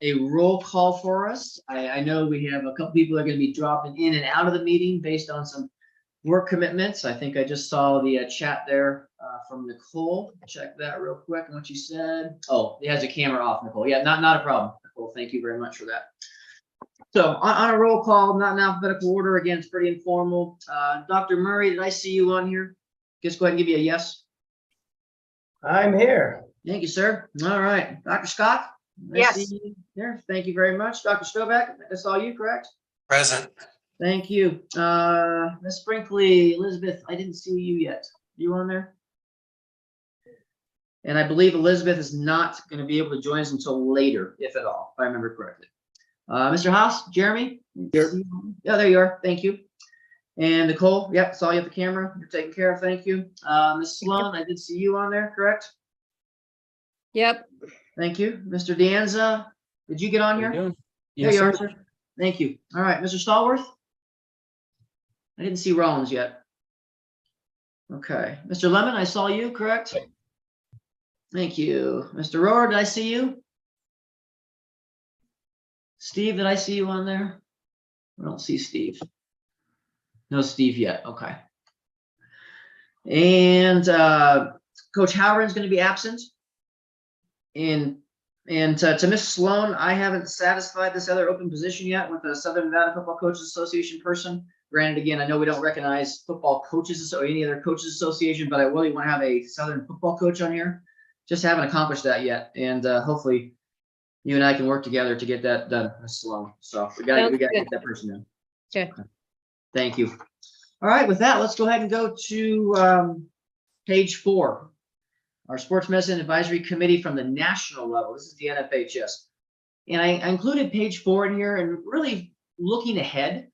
a roll call for us. I know we have a couple people that are going to be dropping in and out of the meeting based on some work commitments. I think I just saw the chat there from Nicole. Check that real quick and what she said. Oh, it has a camera off, Nicole. Yeah, not a problem, Nicole. Thank you very much for that. So on a roll call, not in alphabetical order. Again, it's pretty informal. Dr. Murray, did I see you on here? Just go ahead and give you a yes. I'm here. Thank you, sir. All right. Dr. Scott? Yes. I see you there. Thank you very much. Dr. Stovak, I saw you, correct? Present. Thank you. Ms. Brinkley, Elizabeth, I didn't see you yet. You on there? And I believe Elizabeth is not going to be able to join us until later, if at all, if I remember correctly. Mr. Haas, Jeremy? Here. Yeah, there you are. Thank you. And Nicole, yep, saw you at the camera. You're taken care of. Thank you. Ms. Sloan, I did see you on there, correct? Yep. Thank you. Mr. Danza, did you get on here? There Yes, you are, sir. sir. Thank you. All right, Mr. Stallworth? I didn't see Rollins yet. Okay. Mr. Lemon, I saw you, correct? Thank you. Mr. Rohr, did I see you? Steve, did I see you on there? I don't see Steve. No Steve yet. Okay. And Coach Howard's going to be absent. And to Miss Sloan, I haven't satisfied this other open position yet with the Southern Nevada Football Coaches Association person. Granted, again, I know we don't recognize football coaches or any other coaches association, but I really want to have a Southern football coach on here. Just haven't accomplished that yet, and hopefully you and I can work together to get that done, Miss Sloan. So we got to get that person in. Okay. Thank you. All right, with that, let's go ahead and go to page 4. Our Sports Medicine Advisory Committee from the national level. This is the NFHS. And I included page 4 in here and really looking ahead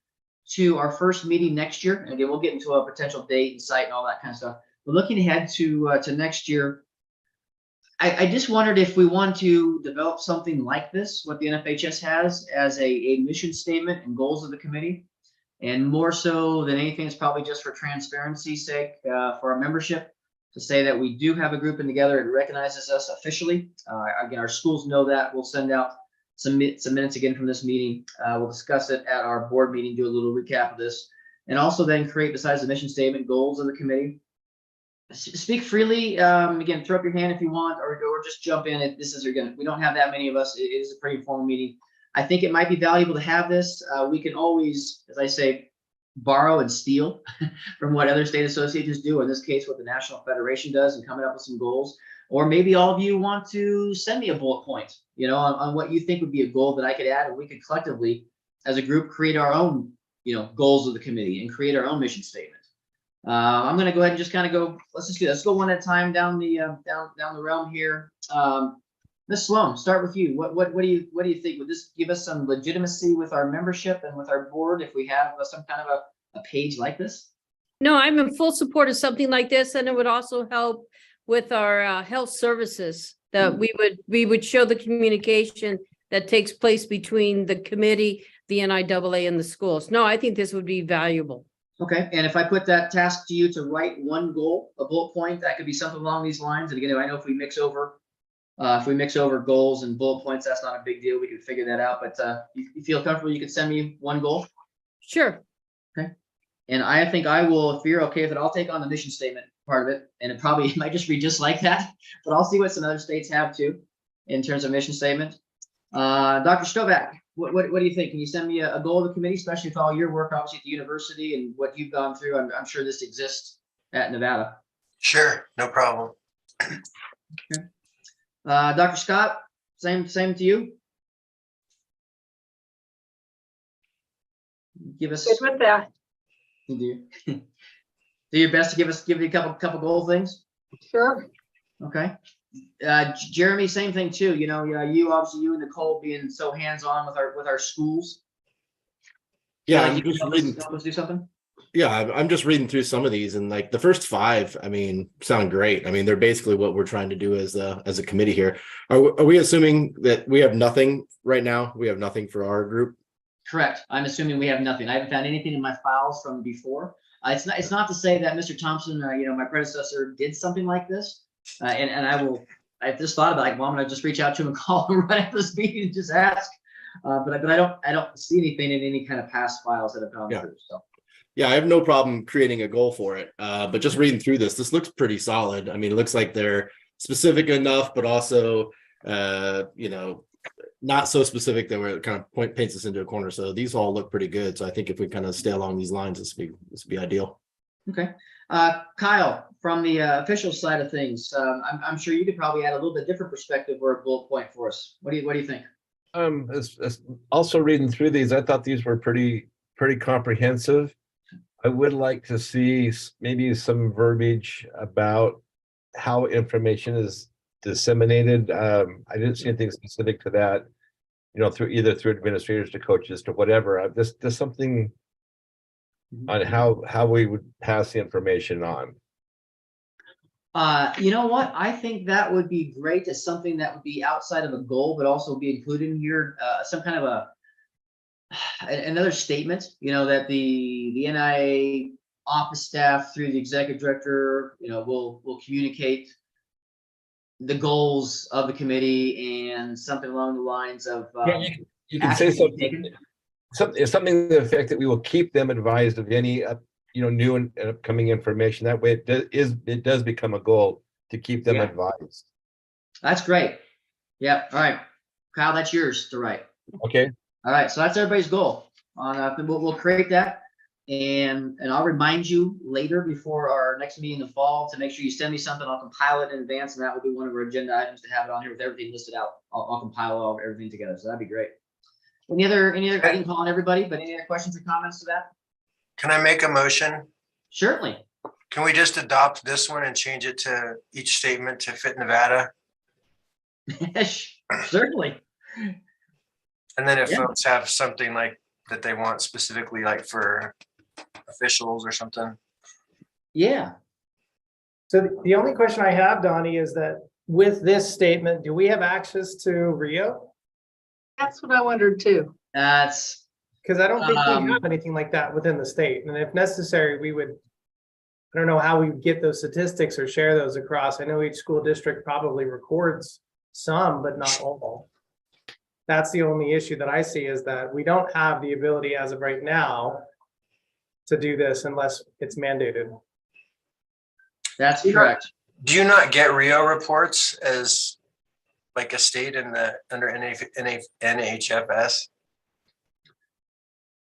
to our first meeting next year. And again, we'll get into a potential date and site and all that kind of stuff. But looking ahead to next year, I just wondered if we want to develop something like this, what the NFHS has as a mission statement and goals of the committee. And more so than anything, it's probably just for transparency's sake for our membership, to say that we do have a group in together and recognizes us officially. Again, our schools know that. We'll send out some minutes again from this meeting. We'll discuss it at our board meeting, do a little recap of this, and also then create, besides the mission statement, goals of the committee. Speak freely. Again, throw up your hand if you want, or just jump in. We don't have that many of us. It is a pretty informal meeting. I think it might be valuable to have this. We can always, as I say, borrow and steal from what other state associations do, in this case what the National Federation does, and coming up with some goals. Or maybe all of you want to send me a bullet point, on what you think would be a goal that I could add, and we could collectively as a group create our own goals of the committee and create our own mission statement. I'm going to go ahead and just kind of go, let's go one at a time down the realm here. Ms. Sloan, start with you. What do you think? Would this give us some legitimacy with our membership and with our board if we have some kind of a page like this? No, I'm in full support of something like this, and it would also help with our health services, that we would show the communication that takes place between the committee, the NIAA, and the schools. No, I think this would be valuable. Okay, and if I put that task to you to write one goal, a bullet point, that could be something along these lines. And again, I know if we mix over goals and bullet points, that's not a big deal. We can figure that out. But you feel comfortable, you could send me one goal? Sure. Okay. And I think I will, if you're okay with it, I'll take on the mission statement part of it. And it might just read just like that, but I'll see what some other states have too in terms of mission statement. Dr. Stovak, what do you think? Can you send me a goal of the committee, especially with all your work, obviously, at the university and what you've gone through? I'm sure this exists at Nevada. Sure, no problem. Okay. Dr. Scott, same to you. Give us. Good with that. Do your best to give you a couple goal things. Sure. Okay. Jeremy, same thing too. You and Nicole being so hands-on with our schools. Yeah, Like I'm you just help reading. us do something. Yeah, I'm just reading through some of these, and like the first 5, sound great. They're basically what we're trying to do as a committee here. Are we assuming that we have nothing right now? We have nothing for our group? Correct. I'm assuming we have nothing. I haven't found anything in my files from before. It's not to say that Mr. Thompson, my predecessor, did something like this, and I will I just thought about like, well, I'm gonna just reach out to him and call him right after this meeting and just ask. But I don't see anything in any kind of past files that have gone Yeah. through. So Yeah, I have no problem creating a goal for it. But just reading through this looks pretty solid. I mean, it looks like they're specific enough, but also, not so specific that we're kind of paints us into a corner. So these all look pretty good. So I think if we kind of stay along these lines, this would be ideal. okay, Kyle, from the official side of things, I'm sure you could probably add a little bit different perspective or a bullet point for us. What do you think? As also reading through these, I thought these were pretty comprehensive. I would like to see maybe some verbiage about how information is disseminated. I didn't see anything specific to that, through administrators to coaches to whatever. Just something on how we would pass the information on. You know what? I think that would be great as something that would be outside of a goal, but also be included in here, some kind of another statement, that the NIAA office staff through the executive director, will communicate the goals of the committee and something along the lines of You can say action to be taken. something to the effect that we will keep them advised of any new and upcoming information. That way it does become a goal to keep them Yeah. advised. That's great. Yeah. All right, Kyle, that's yours to write. Okay. All right, so that's everybody's goal. We'll create that, and I'll remind you later before our next meeting in the fall to make sure you send me something. I'll compile it in advance, and that will be one of our agenda items to have it on here with everything listed out. I'll compile everything together, so that'd be great. Any other? I didn't call on everybody, but any other questions or comments to that? Can I make a motion? Certainly. Can we just adopt this one and change it to each statement to fit Nevada? Certainly. And then if Yeah. folks have something like that they want specifically like for officials or something. Yeah. So the only question I have, Donnie, is that with this statement, do we have access to Rio? That's what I wondered too. That's Because I don't think we have anything like that within the state. And if necessary, I don't know how we would get those statistics or share those across. I know each school district probably records some, but not all. That's the only issue that I see, is that we don't have the ability as of right now to do this unless it's mandated. that's correct. Do you not get Rio reports as like a state under NHFS?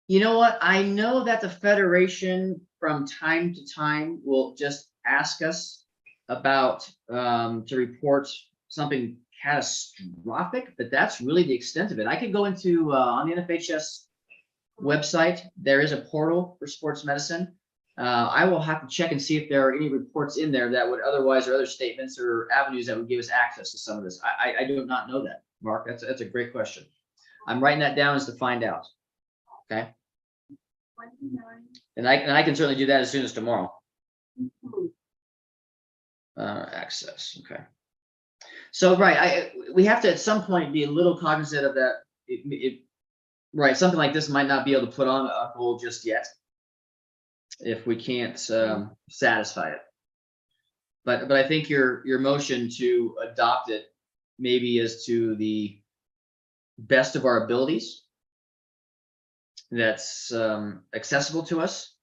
You know what? I know that the Federation from time to time will just ask us about to report something catastrophic, but that's really the extent of it. I could go into on the NFHS website, there is a portal for sports medicine. I will have to check and see if there are any reports in there that would otherwise, or other statements or avenues that would give us access to some of this. I do not know that, Mark. That's a great question. I'm writing that down as to find out. Okay. And I can certainly do that as soon as tomorrow. Access. Okay. So, right, we have to at some point be a little cognizant of that. Right, something like this might not be able to put on a goal just yet if we can't satisfy it. But I think your motion to adopt it maybe is to the best of our abilities. That's accessible to us.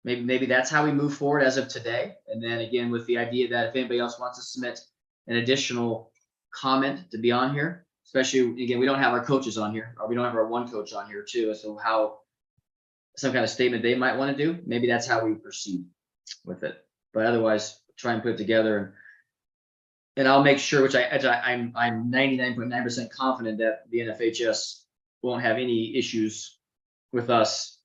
Maybe that's how we move forward as of today. And then again, with the idea that if anybody else wants to submit an additional comment to be on here, especially again, we don't have our coaches on here, or we don't have our one coach on here too. So how some kind of statement they might want to do, maybe that's how we proceed with it. But otherwise, try and put it together, and I'll make sure, which I'm 99.9% confident that the NFHS won't have any issues with us,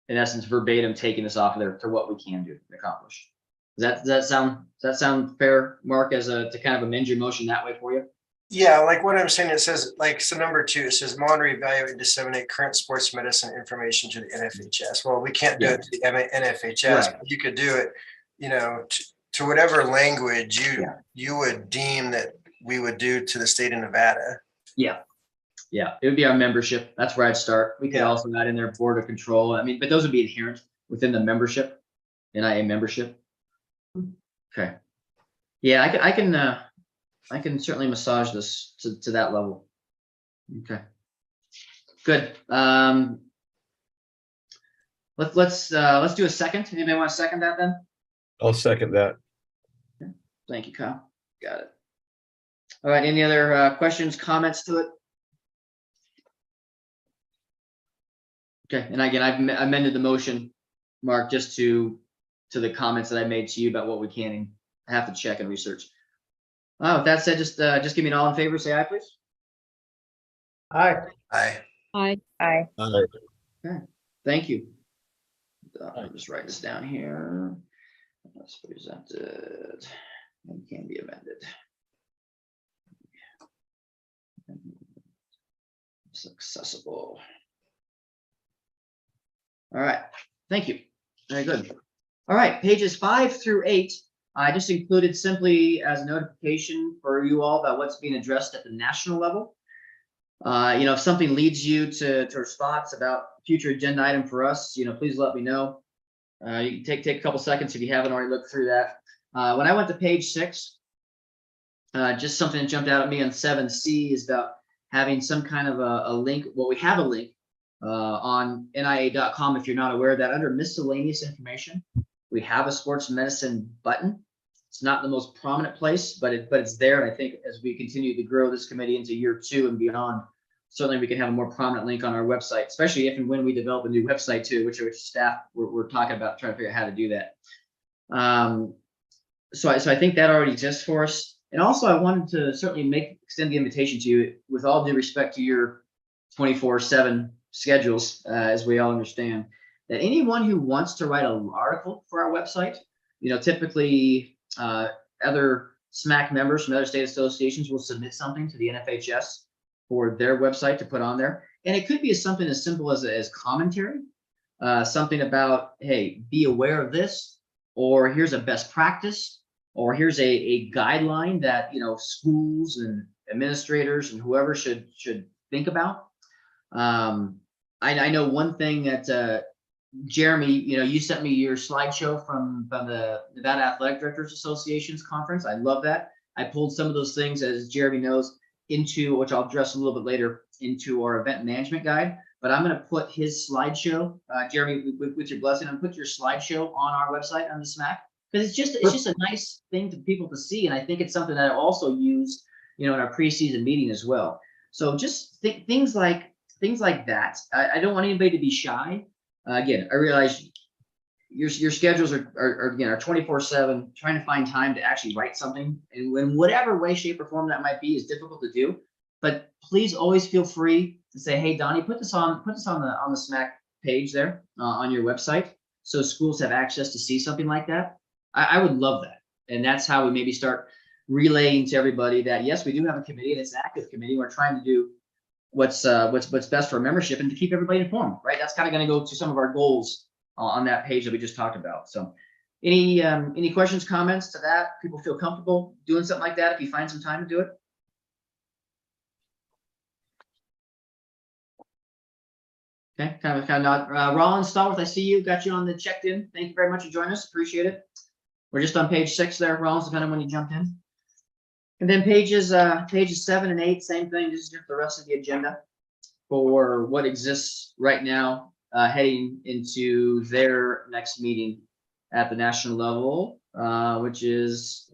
in essence, verbatim taking this off of there to what we can do and accomplish. Does that sound fair, Mark, to kind of amend your motion that way for you? Yeah, like what I'm saying, it says like, so number 2, it says monitor, evaluate, and disseminate current sports medicine information to the NFHS. Well, we can't do it to the NFHS, Right. but you could do it, to whatever language you would deem that we would do to the state of Nevada. Yeah, it would be our membership. That's where I'd start. We could also add in their board of control. I mean, but those would be inherent within the membership, NIA membership. Okay. Yeah, I can I can certainly massage this to that level. Okay. Good. Let's do a second. Anybody want to second that then? I'll second that. Thank you, Kyle. Got it. All right. Any other questions, comments to it? Okay. And again, I've amended the motion, Mark, just to the comments that I made to you about what we can have to check and research. With that said, just give me an all in favor. Say aye, please. Aye. Aye. Aye. Aye. Okay. Thank you. I'll just write this down here. Let's present it. And can be amended. It's accessible. All right. Thank you. Very good. All right. Pages 5 through 8. I just included simply as a notification for you all about what's being addressed at the national level. If something leads you to response about future agenda item for us, please let me know. You can take a couple seconds if you haven't already looked through that. When I went to page 6, just something that jumped out at me on 7C is about having some kind of a link. Well, we have a link on NIAA.com. If you're not aware of that, under miscellaneous information, we have a sports medicine button. It's not the most prominent place, but it's there. And I think as we continue to grow this committee into year 2 and beyond, certainly we can have a more prominent link on our website, especially if and when we develop a new website too, which staff we're talking about trying to figure out how to do that. So I think that already exists for us. And also I wanted to certainly extend the invitation to you, with all due respect to your 24/7 schedules, as we all understand, that anyone who wants to write an article for our website, typically other SMAC members from other state associations will submit something to the NFHS for their website to put on there. And it could be something as simple as commentary, something about, hey, be aware of this, or here's a best practice, or here's a guideline that, schools and administrators and whoever should think about. I know one thing that, Jeremy, you sent me your slideshow from the Nevada Athletic Directors Association's conference. I love that. I pulled some of those things, as Jeremy knows, into, which I'll address a little bit later, into our event management guide. But I'm going to put his slideshow, Jeremy, with your blessing, I'm going to put your slideshow on our website on the SMAC, because it's just a nice thing for people to see, and I think it's something that I also use, in our preseason meeting as well. So just things like that. I don't want anybody to be shy. Again, I realize your schedules are 24/7. Trying to find time to actually write something, and in whatever way, shape, or form that might be, is difficult to do. But please always feel free to say, "Hey, Donnie, put this on the SMAC page there on your website, so schools have access to see something like that." I would love that, and that's how we maybe start relaying to everybody that yes, we do have a committee, and it's an active committee. We're trying to do what's best for membership and to keep everybody informed, right? That's kind of going to go to some of our goals on that page that we just talked about. So any questions, comments to that? People feel comfortable doing something like that if you find some time to do it? Okay, kind of not. Rollins, Stallworth, I see you, got you on the checked in. Thank you very much for joining us. Appreciate it. We're just on page 6 there, Rollins, depending on when you jumped in. And then pages 7 and 8, same thing, just the rest of the agenda for what exists right now, heading into their next meeting at the national level, which is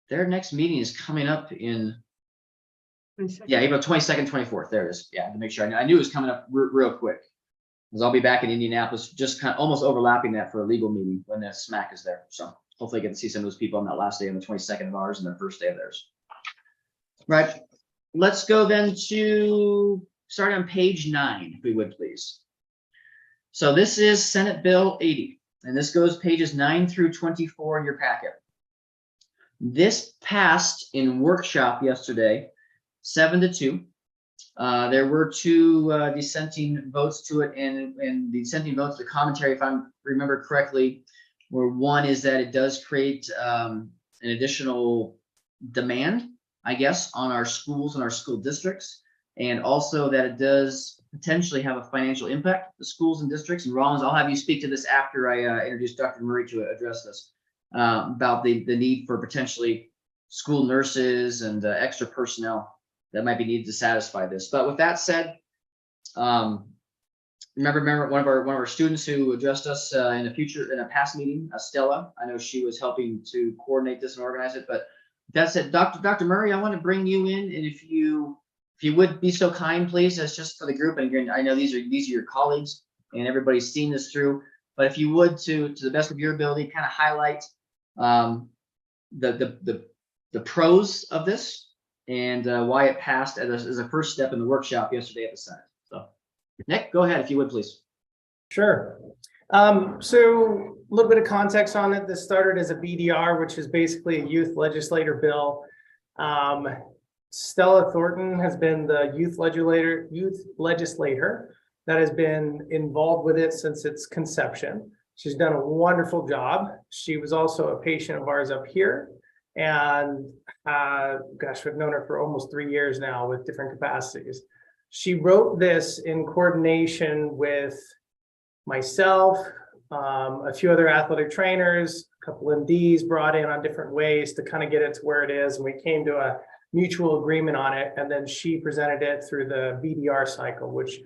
their next meeting is coming up in, April 22nd, 24th. There it is. Yeah, to make sure I knew it was coming up real quick, because I'll be back in Indianapolis, just kind of almost overlapping that for a legal meeting when the SMAC is there. So hopefully I get to see some of those people on that last day on the 22nd of ours and their first day of theirs. Right. Let's go then to start on page 9, if we would please. So this is Senate Bill 80, and this goes pages 9 through 24 in your packet. This passed in workshop yesterday, 7-2. There were 2 dissenting votes to it, and the dissenting votes, the commentary, if I remember correctly, where one is that it does create an additional demand, I guess, on our schools and our school districts, and also that it does potentially have a financial impact to schools and districts. And Rollins, I'll have you speak to this after I introduce Dr. Murray to address this, about the need for potentially school nurses and extra personnel that might be needed to satisfy this. But with that said, remember one of our students who addressed us in a past meeting, Stella. I know she was helping to coordinate this and organize it. But that said, Dr. Murray, I want to bring you in, and if you would be so kind, please, as just for the group. And I know these are your colleagues, and everybody's seen this through. But if you would, to the best of your ability, kind of highlight the pros of this and why it passed as a first step in the workshop yesterday at the Senate. So, Nick, go ahead if you would, please. Sure. So a little bit of context on it. This started as a BDR, which is basically a youth legislator bill. Stella Thornton has been the youth legislator that has been involved with it since its conception. She's done a wonderful job. She was also a patient of ours up here. And gosh, we've known her for almost 3 years now with different capacities. She wrote this in coordination with myself, a few other athletic trainers, a couple MDs brought in on different ways to kind of get it to where it is. And we came to a mutual agreement on it. And then she presented it through the BDR cycle, which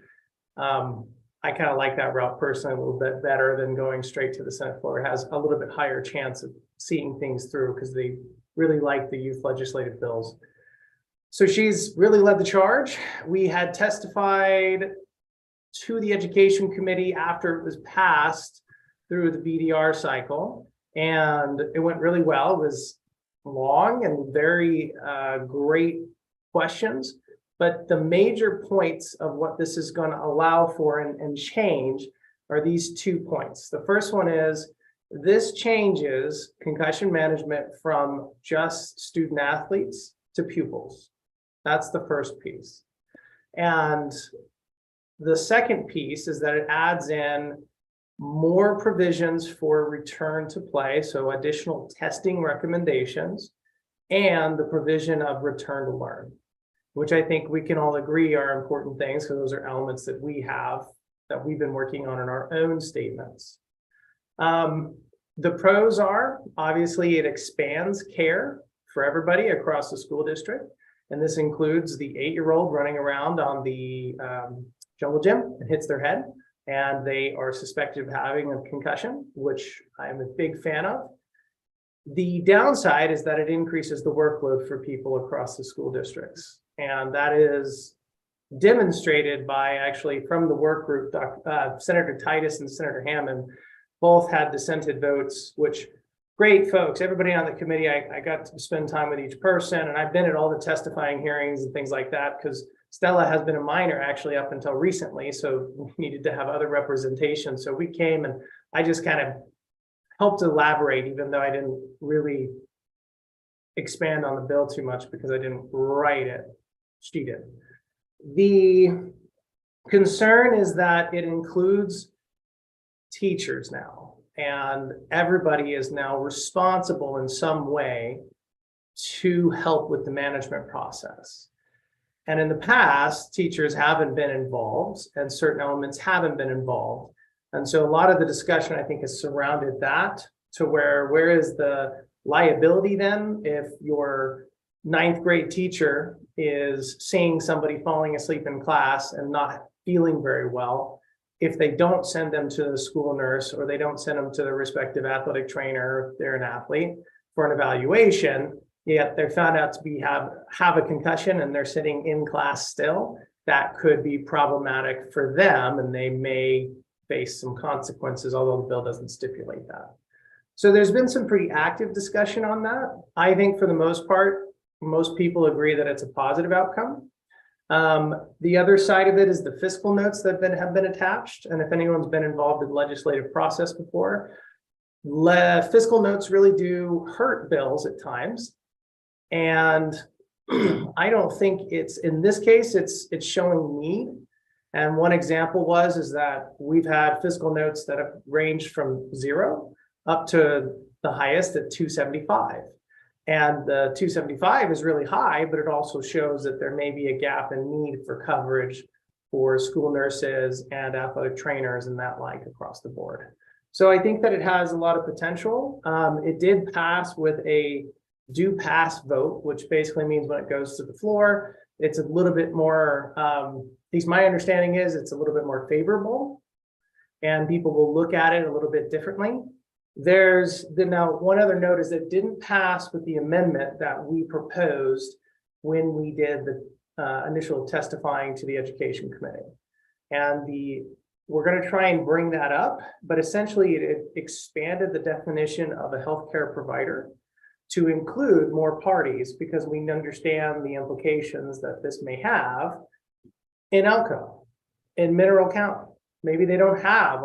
I kind of like that route personally a little bit better than going straight to the Senate floor. It has a little bit higher chance of seeing things through because they really like the youth legislative bills. So she's really led the charge. We had testified to the Education Committee after it was passed through the BDR cycle, and it went really well. It was long and very great questions, but the major points of what this is going to allow for and change are these 2 points. The first one is this changes concussion management from just student athletes to pupils. That's the first piece. And the second piece is that it adds in more provisions for return to play, so additional testing recommendations, and the provision of return to learn, which I think we can all agree are important things because those are elements that we've been working on in our own statements. The pros are, obviously, it expands care for everybody across the school district. And this includes the 8-year-old running around on the jungle gym and hits their head, and they are suspected of having a concussion, which I'm a big fan of. The downside is that it increases the workload for people across the school districts. And that is demonstrated by actually from the work group, Senator Titus and Senator Hammond both had dissented votes, which great folks, everybody on the committee, I got to spend time with each person, and I've been at all the testifying hearings and things like that because Stella has been a minor actually up until recently, so we needed to have other representation. So we came and I just kind of helped elaborate, even though I didn't really expand on the bill too much because I didn't write it. She did. The concern is that it includes teachers now, and everybody is now responsible in some way to help with the management process. And in the past, teachers haven't been involved and certain elements haven't been involved. And so a lot of the discussion, I think, has surrounded that to where is the liability then if your 9th grade teacher is seeing somebody falling asleep in class and not feeling very well, if they don't send them to the school nurse or they don't send them to the respective athletic trainer, if they're an athlete, for an evaluation, yet they're found out to have a concussion and they're sitting in class still, that could be problematic for them and they may face some consequences, although the bill doesn't stipulate that. So there's been some pretty active discussion on that. I think for the most part, most people agree that it's a positive outcome. The other side of it is the fiscal notes that have been attached. And if anyone's been involved in the legislative process before, fiscal notes really do hurt bills at times. And I don't think it's, in this case, it's showing need. And one example is that we've had fiscal notes that have ranged from 0 up to the highest at 275. And the 275 is really high, but it also shows that there may be a gap in need for coverage for school nurses and athletic trainers and that like across the board. So I think that it has a lot of potential. It did pass with a do pass vote, which basically means when it goes to the floor, it's a little bit more, at least my understanding is it's a little bit more favorable, and people will look at it a little bit differently. Now one other note is that it didn't pass with the amendment that we proposed when we did the initial testifying to the education committee. And we're going to try and bring that up, but essentially it expanded the definition of a healthcare provider to include more parties, because we understand the implications that this may have in Elko, in Mineral County. Maybe they don't have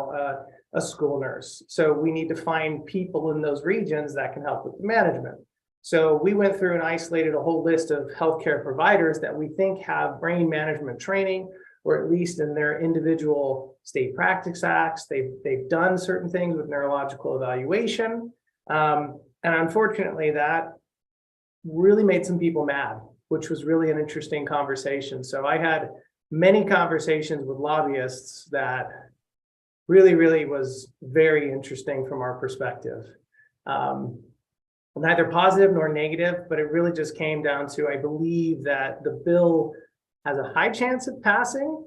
a school nurse, so we need to find people in those regions that can help with the management. So we went through and isolated a whole list of healthcare providers that we think have brain management training, or at least in their individual state practice acts, they've done certain things with neurological evaluation. And unfortunately, that really made some people mad, which was really an interesting conversation. So I had many conversations with lobbyists that really was very interesting from our perspective. Neither positive nor negative, but it really just came down to, I believe that the bill has a high chance of passing,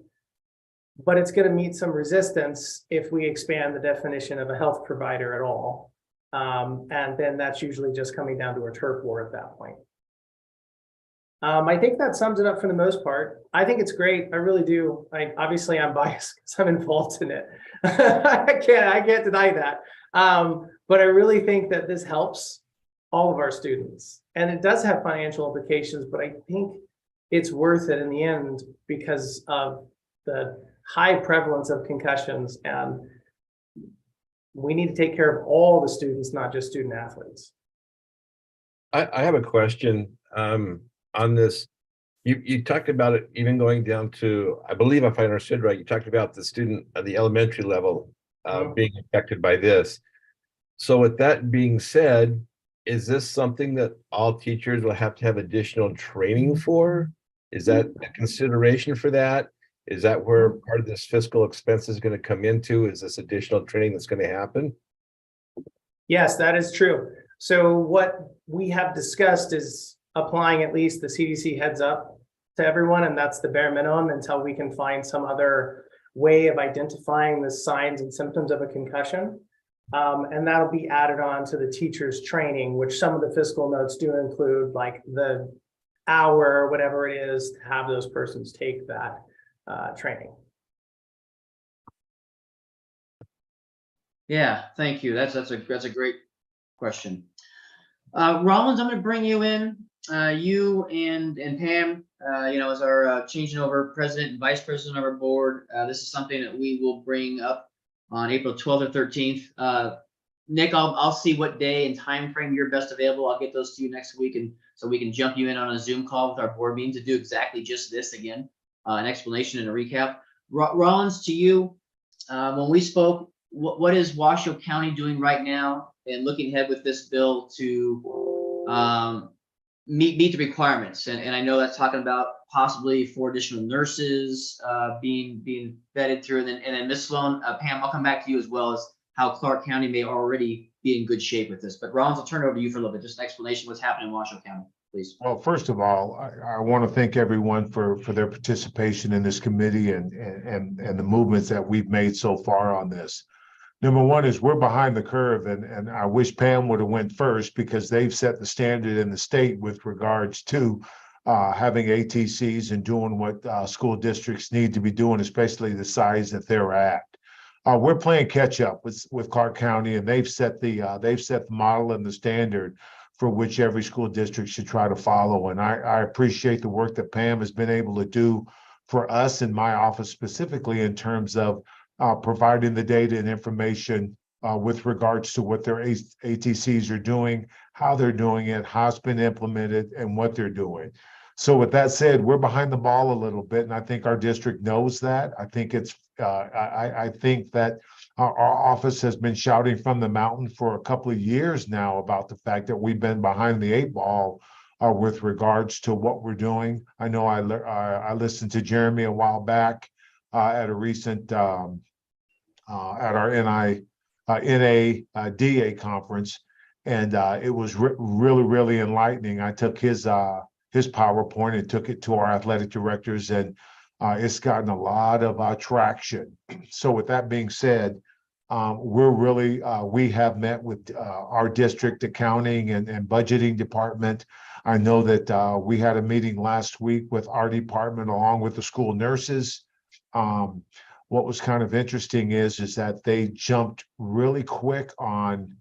but it's going to meet some resistance if we expand the definition of a health provider at all. And then that's usually just coming down to a turf war at that point. I think that sums it up for the most part. I think it's great. I really do. Obviously I'm biased because I'm involved in it. I can't deny that. But I really think that this helps all of our students, and it does have financial implications, but I think it's worth it in the end because of the high prevalence of concussions, and we need to take care of all the students, not just student athletes. I have a question on this. You talked about it even going down to, I believe if I understood right, you talked about the student at the elementary level being affected by this. So with that being said, is this something that all teachers will have to have additional training for? Is that a consideration for that? Is that where part of this fiscal expense is going to come into? Is this additional training that's going to happen? Yes, that is true. So what we have discussed is applying at least the CDC heads up to everyone, and that's the bare minimum until we can find some other way of identifying the signs and symptoms of a concussion. And that'll be added on to the teacher's training, which some of the fiscal notes do include, like the hour or whatever it is to have those persons take that training. Yeah, thank you. That's a great question. Rollins, I'm going to bring you in. You and Pam, as our changing over president and vice president of our board. This is something that we will bring up on April 12th or 13th. Nick, I'll see what day and time frame you're best available. I'll get those to you next week, and so we can jump you in on a Zoom call with our board meeting to do exactly just this again, an explanation and a recap. Rollins, to you, when we spoke, what is Washoe County doing right now and looking ahead with this bill to meet the requirements? And I know that's talking about possibly 4 additional nurses being vetted through, and then Ms. Sloan, Pam, I'll come back to you as well as how Clark County may already be in good shape with this. But Rollins, I'll turn it over to you for a little bit, just an explanation what's happening in Washoe County, please. Well, first of all, I want to thank everyone for their participation in this committee and the movements that we've made so far on this. Number one is we're behind the curve, and I wish Pam would have went first, because they've set the standard in the state with regards to having ATCs and doing what school districts need to be doing, especially the size that they're at. We're playing catch up with Clark County, and they've set the model and the standard for which every school district should try to follow. And I appreciate the work that Pam has been able to do for us in my office specifically in terms of providing the data and information with regards to what their ATCs are doing, how they're doing it, how it's been implemented, and what they're doing. So with that said, we're behind the ball a little bit, and I think our district knows that. I think I think that our office has been shouting from the mountain for a couple of years now about the fact that we've been behind the 8 ball with regards to what we're doing. I know I listened to Jeremy a while back at a recent at our NIAA conference, And it was really, really enlightening. I took his PowerPoint and took it to our athletic directors, and it's gotten a lot of traction. So with that being said, we have met with our district accounting and budgeting department. I know that we had a meeting last week with our department along with the school nurses. What was kind of interesting is that they jumped really quick on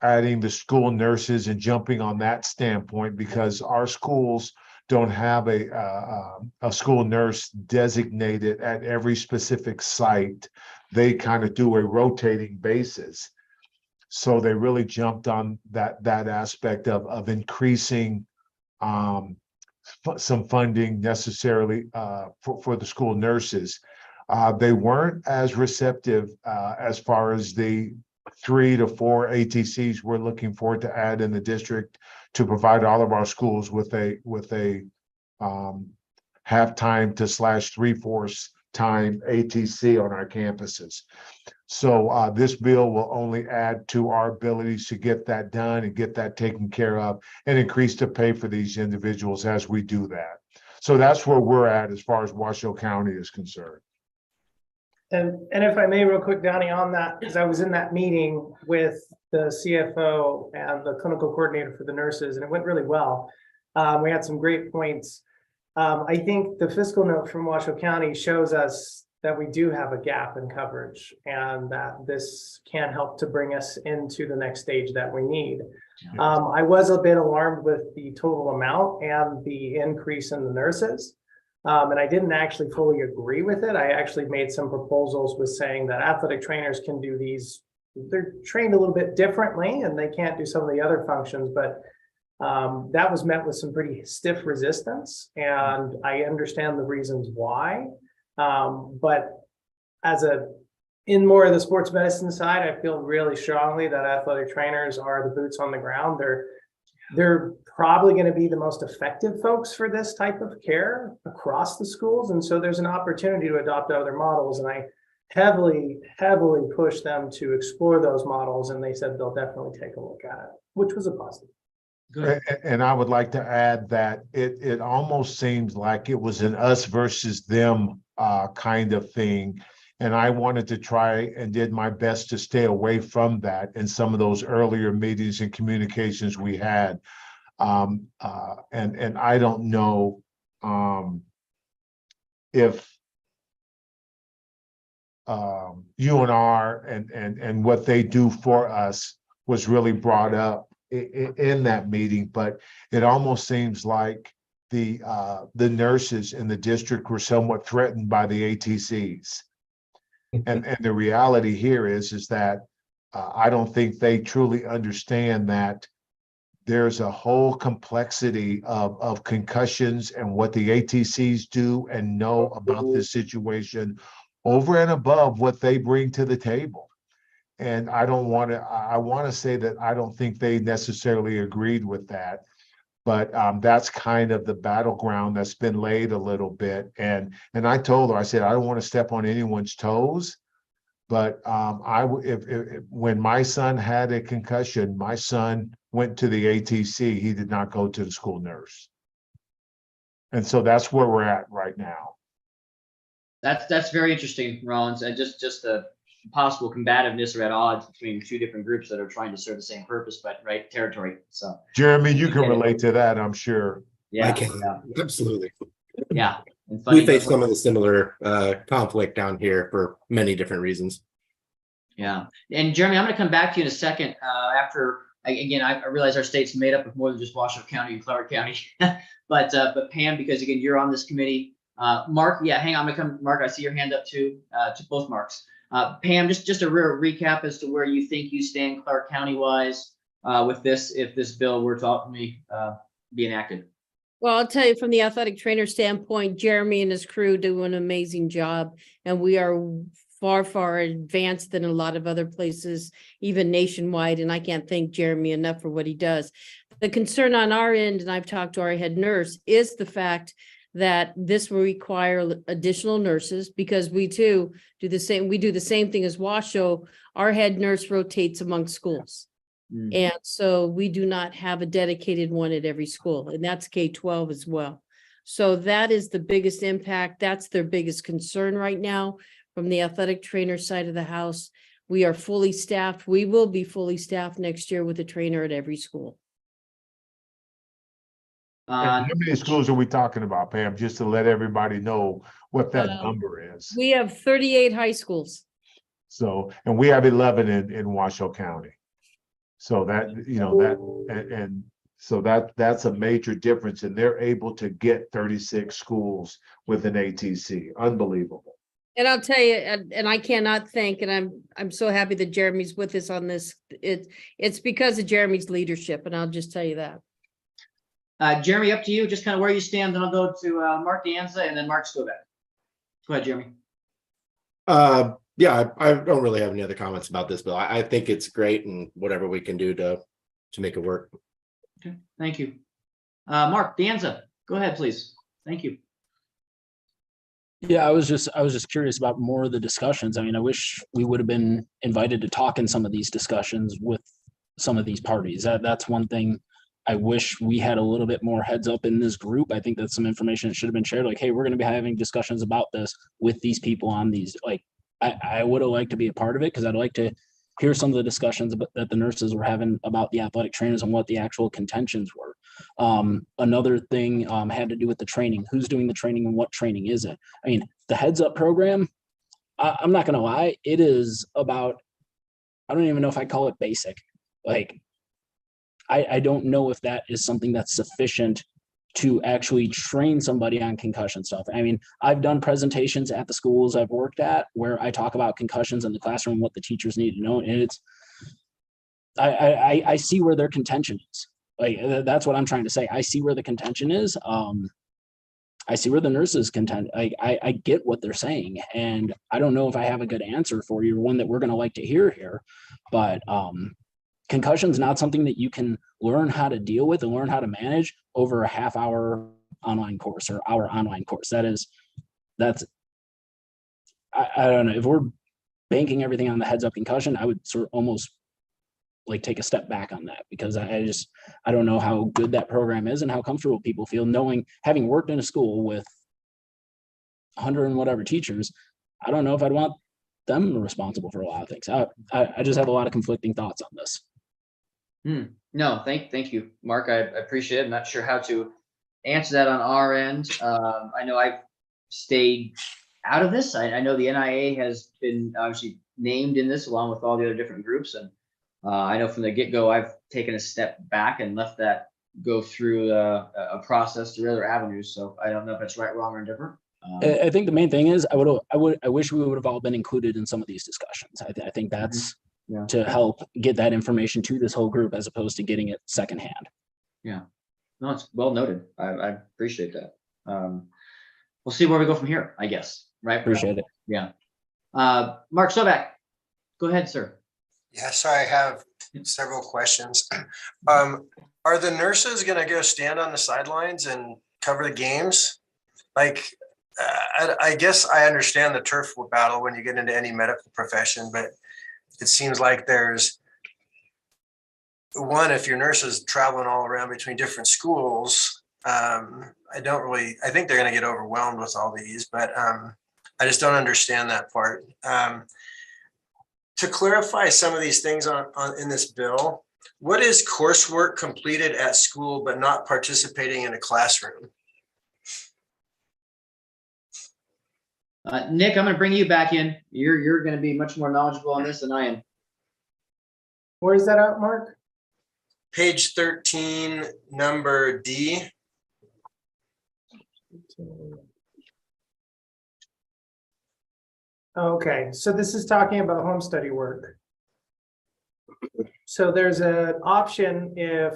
adding the school nurses and jumping on that standpoint, because our schools don't have a school nurse designated at every specific site. They kind of do a rotating basis. So they really jumped on that aspect of increasing some funding necessarily for the school nurses. They weren't as receptive as far as the 3 to 4 ATCs we're looking forward to add in the district to provide all of our schools with a half-time to /3/4 time ATC on our campuses. So this bill will only add to our abilities to get that done and get that taken care of and increase the pay for these individuals as we do that. So that's where we're at as far as Washoe County is concerned. And if I may, real quick, Donnie, on that, because I was in that meeting with the CFO and the clinical coordinator for the nurses, and it went really well. We had some great points. I think the fiscal note from Washoe County shows us that we do have a gap in coverage, and that this can help to bring us into the next stage that we need. I was a bit alarmed with the total amount and the increase in the nurses. And I didn't actually fully agree with it. I actually made some proposals with saying that athletic trainers can do these. They're trained a little bit differently and they can't do some of the other functions, but that was met with some pretty stiff resistance. And I understand the reasons why. But in more of the sports medicine side, I feel really strongly that athletic trainers are the boots on the ground. They're probably going to be the most effective folks for this type of care across the schools. And so there's an opportunity to adopt other models. And I heavily pushed them to explore those models. And they said they'll definitely take a look at it, which was a positive. Good. And I would like to add that it almost seems like it was an us versus them kind of thing. And I wanted to try and did my best to stay away from that in some of those earlier meetings and communications we had. And I don't know if UNR and what they do for us was really brought up in that meeting, but it almost seems like the nurses in the district were somewhat threatened by the ATCs. And the reality here is that I don't think they truly understand that there's a whole complexity of concussions and what the ATCs do and know about this situation over and above what they bring to the table. And I want to say that I don't think they necessarily agreed with that. But that's kind of the battleground that's been laid a little bit. And I told her, I said, I don't want to step on anyone's toes. But when my son had a concussion, my son went to the ATC. He did not go to the school nurse. And so that's where we're at right now. That's very interesting, Rollins, and just the possible combativeness or at odds between two different groups that are trying to serve the same purpose, but right territory. So Jeremy, you can relate to that, I'm sure. yeah, I can. Absolutely. yeah. And funny, We face some of the similar conflict down here for many different reasons. Yeah, and Jeremy, I'm going to come back to you in a second. After again, I realize our state's made up of more than just Washoe County and Clark County, but Pam, because again you're on this committee. Mark, yeah, hang on, I'm gonna come. Mark, I see your hand up too. To both Marks. Pam, just a real recap as to where you think you stand Clark County wise with this, if this bill were to ultimately be enacted. Well, I'll tell you from the athletic trainer standpoint, Jeremy and his crew do an amazing job, and we are far advanced than a lot of other places, even nationwide. And I can't thank Jeremy enough for what he does. The concern on our end, and I've talked to our head nurse, is the fact that this will require additional nurses, because we too do the same. We do the same thing as Washoe. Our head nurse rotates among schools. And so we do not have a dedicated one at every school, and that's K-12 as well. So that is the biggest impact. That's their biggest concern right now from the athletic trainer side of the house. We are fully staffed. We will be fully staffed next year with a trainer at every school. And how many schools are we talking about, Pam, just to let everybody know what that Um, number is? We have 38 high schools. So, and we have 11 in Washoe County. So that, you know, and so that's a major difference, and they're able to get 36 schools with an ATC. Unbelievable. And I'll tell you, and I cannot thank, and I'm so happy that Jeremy's with us on this. It's because of Jeremy's leadership, and I'll just tell you that. Jeremy, up to you, just kind of where you stand, then I'll go to Mark Danza and then Mark Skoback. Go ahead, Jeremy. Yeah, I don't really have any other comments about this bill. I think it's great, and whatever we can do to make it work. Okay, thank you. Mark Danza, go ahead, please. Thank you. Yeah, I was just curious about more of the discussions. I mean, I wish we would have been invited to talk in some of these discussions with some of these parties. That's one thing I wish we had a little bit more heads up in this group. I think that's some information that should have been shared. Like, hey, we're going to be having discussions about this with these people on these. Like, I would have liked to be a part of it, because I'd like to hear some of the discussions that the nurses were having about the athletic trainers and what the actual contentions were. Another thing had to do with the training. Who's doing the training and what training is it? I mean, the heads up program, I'm not going to lie, it is about, I don't even know if I call it basic. Like, I don't know if that is something that's sufficient to actually train somebody on concussion stuff. I mean, I've done presentations at the schools I've worked at where I talk about concussions in the classroom, what the teachers need to know. And it's, I see where their contention is. Like, that's what I'm trying to say. I see where the contention is. I see where the nurses contend. I get what they're saying, and I don't know if I have a good answer for you, one that we're going to like to hear here, but concussion is not something that you can learn how to deal with and learn how to manage over a half-hour online course or hour online course. That's I don't know, if we're banking everything on the heads up concussion, I would sort of almost like take a step back on that, because I don't know how good that program is and how comfortable people feel having worked in a school with 100 and whatever teachers. I don't know if I'd want them responsible for a lot of things. I just have a lot of conflicting thoughts on this. No, thank you, Mark. I appreciate it. I'm not sure how to answer that on our end. I know I've stayed out of this. I know the NIAA has been obviously named in this along with all the other different groups, and I know from the get-go I've taken a step back and left that go through a process through other avenues. So I don't know if that's right, wrong, or indifferent. I think the main thing is I wish we would have all been included in some of these discussions. I think that's to help get that information to this whole group as opposed to getting it secondhand. Yeah, no, it's well noted. I appreciate that. We'll see where we go from here, I guess. Right. Appreciate it. Yeah. Mark Soback, go ahead, sir. Yeah, so I have several questions. Are the nurses going to go stand on the sidelines and cover the games? Like, I guess I understand the turf battle when you get into any medical profession, but it seems like there's one, if your nurse is traveling all around between different schools, I think they're going to get overwhelmed with all these, but I just don't understand that part. To clarify some of these things in this bill, what is coursework completed at school but not participating in a classroom? Nick, I'm going to bring you back in. You're going to be much more knowledgeable on this than I am. Where is that at, Mark? Page 13, number D. Okay, so this is talking about home study work. So there's an option if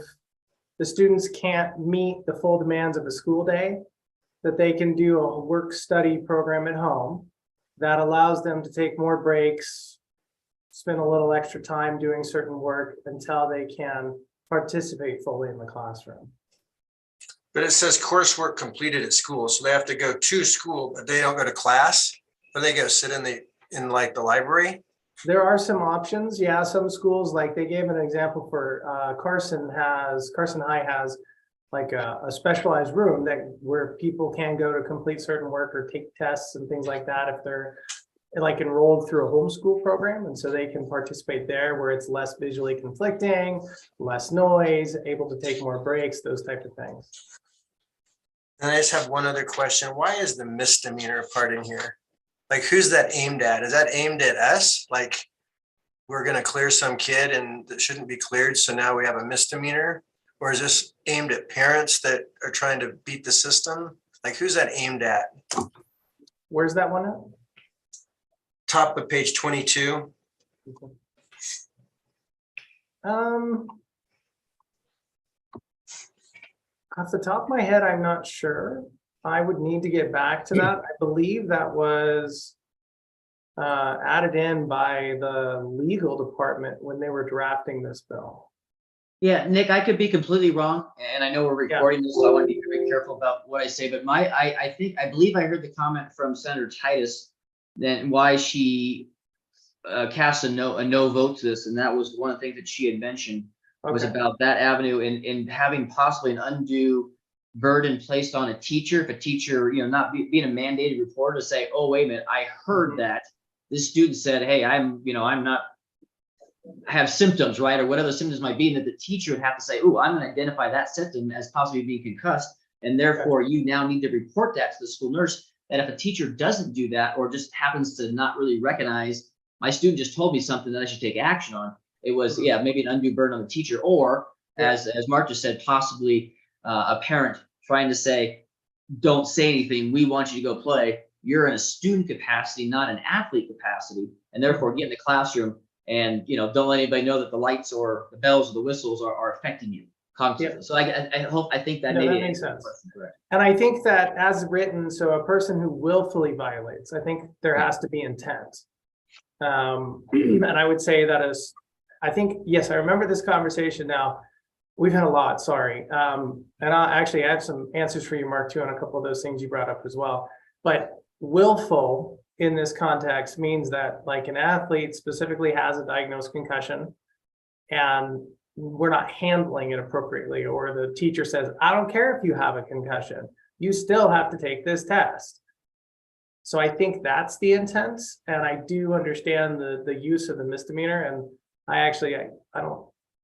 the students can't meet the full demands of a school day, that they can do a work study program at home that allows them to take more breaks, spend a little extra time doing certain work until they can participate fully in the classroom. But it says coursework completed at school, so they have to go to school, but they don't go to class, or they go sit in like the library. there are some options. Yeah, some schools, like they gave an example for Carson High has like a specialized room where people can go to complete certain work or take tests and things like that if they're like enrolled through a homeschool program, and so they can participate there where it's less visually conflicting, less noise, able to take more breaks, those type of things. And I just have one other question. Why is the misdemeanor part in here? Like, who's that aimed at? Is that aimed at us? Like, we're gonna clear some kid and that shouldn't be cleared, so now we have a misdemeanor? Or is this aimed at parents that are trying to beat the system? Like, who's that aimed at? Where's that one at? Top of page 22. Off the top of my head, I'm not sure. I would need to get back to that. I believe that was added in by the legal department when they were drafting this bill. Yeah, Nick, I could be completely wrong, and I know we're recording this, so I want to be very careful about what I say, but I believe I heard the comment from Senator Titus then why she cast a no vote to this, and that was one of the things that she had mentioned was about that avenue and having possibly an undue burden placed on a teacher. If a teacher, not being a mandated reporter to say, oh, wait a minute, I heard that this student said, hey, I'm not have symptoms, right? Or whatever the symptoms might be, and that the teacher would have to say, oh, I'm going to identify that symptom as possibly being concussed. And therefore you now need to report that to the school nurse. That if a teacher doesn't do that, or just happens to not really recognize, my student just told me something that I should take action on. It was, maybe an undue burden on the teacher, or as Mark just said, possibly a parent trying to say, don't say anything. We want you to go play. You're in a student capacity, not an athlete capacity. And therefore get in the classroom and, don't let anybody know that the lights or the bells or the whistles are affecting you cognitively. So I think that maybe makes sense. And I think that as written, so a person who willfully violates, I think there has to be intent. And I would say that is, I think, yes, I remember this conversation now. We've had a lot, sorry. And I have some answers for you, Mark, too, on a couple of those things you brought up as well. But willful in this context means that like an athlete specifically has a diagnosed concussion and we're not handling it appropriately, or the teacher says, I don't care if you have a concussion, you still have to take this test. So I think that's the intent. And I do understand the use of the misdemeanor. And I'm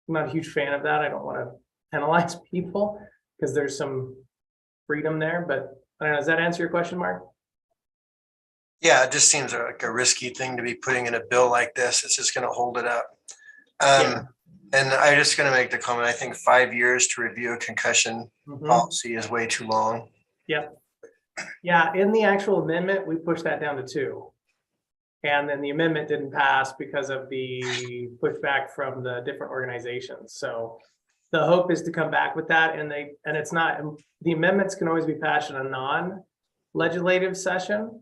not a huge fan of that. I don't want to penalize people because there's some freedom there, but I don't know. Does that answer your question, Mark? Yeah, it just seems like a risky thing to be putting in a bill like this. It's just going to hold it up. And I'm just going to make the comment. I think 5 years to review a concussion policy is way too long. Yep. Yeah, in the actual amendment, we pushed that down to 2. And then the amendment didn't pass because of the pushback from the different organizations. So the hope is to come back with that. And it's not, the amendments can always be passed in a non-legislative session,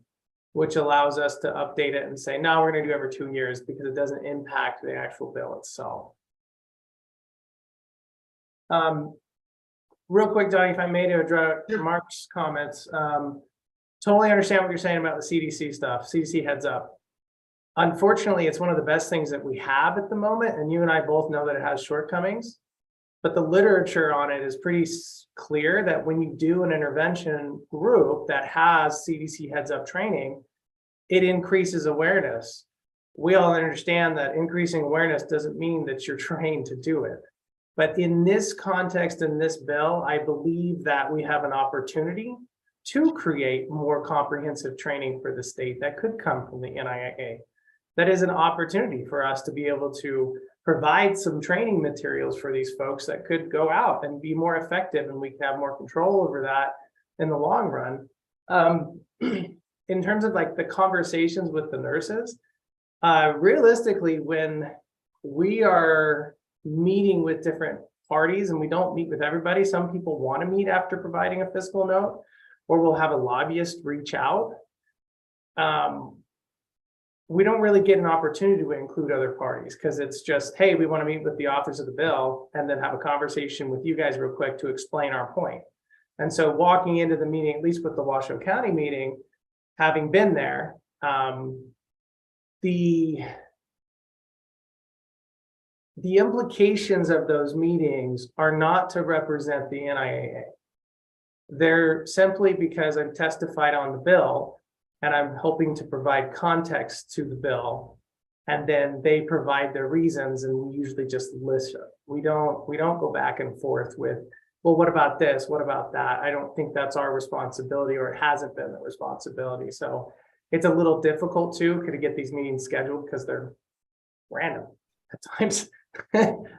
which allows us to update it and say, no, we're going to do every 2 years because it doesn't impact the actual bill itself. Real quick, Donnie, if I may, to address Mark's comments, totally understand what you're saying about the CDC stuff. CDC heads up. Unfortunately, it's one of the best things that we have at the moment, and you and I both know that it has shortcomings, but the literature on it is pretty clear that when you do an intervention group that has CDC heads up training, it increases awareness. We all understand that increasing awareness doesn't mean that you're trained to do it. But in this context, in this bill, I believe that we have an opportunity to create more comprehensive training for the state that could come from the NIAA. That is an opportunity for us to be able to provide some training materials for these folks that could go out and be more effective, and we can have more control over that in the long run. In terms of like the conversations with the nurses, realistically, when we are meeting with different parties, and we don't meet with everybody, some people want to meet after providing a fiscal note, or we'll have a lobbyist reach out. We don't really get an opportunity to include other parties because it's just, hey, we want to meet with the authors of the bill and then have a conversation with you guys real quick to explain our point. And so walking into the meeting, at least with the Washoe County meeting, having been there, the the implications of those meetings are not to represent the NIAA. They're simply because I've testified on the bill and I'm hoping to provide context to the bill. And then they provide their reasons and we usually just listen. We don't go back and forth with, well, what about this? What about that? I don't think that's our responsibility, or it hasn't been the responsibility. So it's a little difficult to get these meetings scheduled because they're random at times.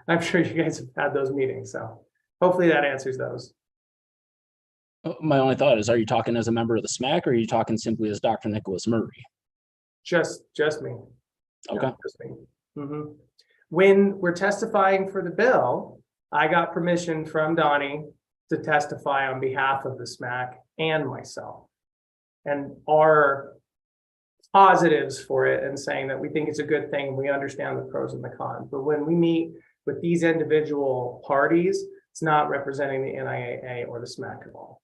I'm sure you guys have had those meetings. So hopefully that answers those. My only thought is, are you talking as a member of the SMAC, or are you talking simply as Dr. Nicholas Murray? Just me. Okay. Just me. Mhm. When we're testifying for the bill, I got permission from Donnie to testify on behalf of the SMAC and myself. And our positives for it, and saying that we think it's a good thing and we understand the pros and the cons. But when we meet with these individual parties, it's not representing the NIAA or the SMAC at all.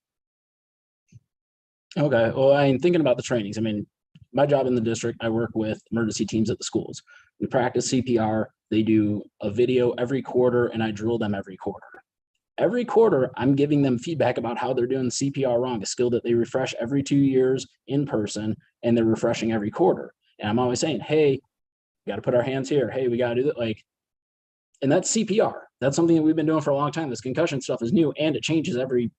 Okay, well, I'm thinking about the trainings. I mean, my job in the district, I work with emergency teams at the schools. We practice CPR. They do a video every quarter, and I drill them every quarter. Every quarter, I'm giving them feedback about how they're doing CPR wrong, a skill that they refresh every 2 years in person, and they're refreshing every quarter. And I'm always saying, hey, we got to put our hands here. Hey, we got to do that. Like, and that's CPR. That's something that we've been doing for a long time. This concussion stuff is new, and it changes every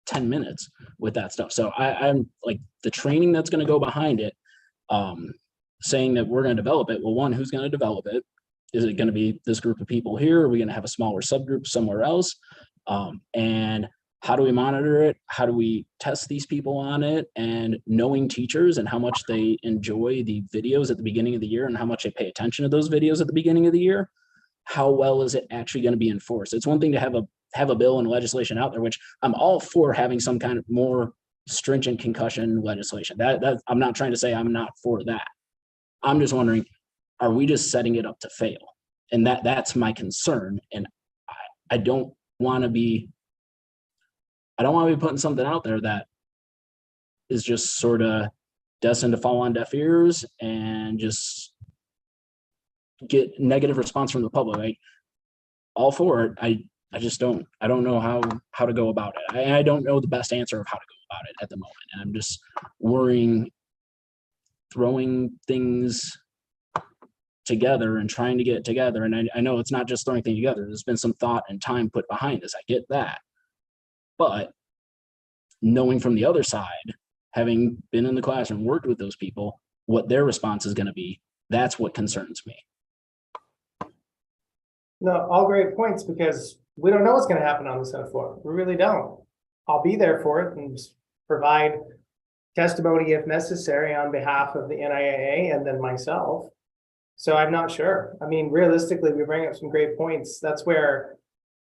10 minutes with that stuff. So I'm like, the training that's going to go behind it, saying that we're going to develop it. Well, one, who's going to develop it? Is it going to be this group of people here? Are we going to have a smaller subgroup somewhere else? And how do we monitor it? How do we test these people on it? And knowing teachers and how much they enjoy the videos at the beginning of the year and how much they pay attention to those videos at the beginning of the year, how well is it actually going to be enforced? It's one thing to have a bill and legislation out there, which I'm all for having some kind of more stringent concussion legislation. That I'm not trying to say I'm not for that. I'm just wondering, are we just setting it up to fail? And that's my concern. And I don't want to be putting something out there that is just sort of destined to fall on deaf ears and just get negative response from the public. Like, all for it. I just don't know how to go about it. I don't know the best answer of how to go about it at the moment. And I'm just worrying, throwing things together and trying to get it together. And I know it's not just throwing things together. There's been some thought and time put behind this. I get that. But knowing from the other side, having been in the classroom, worked with those people, what their response is going to be, that's what concerns me. No, all great points, because we don't know what's going to happen on the Senate floor. We really don't. I'll be there for it and provide testimony if necessary on behalf of the NIAA and then myself. So I'm not sure. I mean, realistically, we bring up some great points. That's where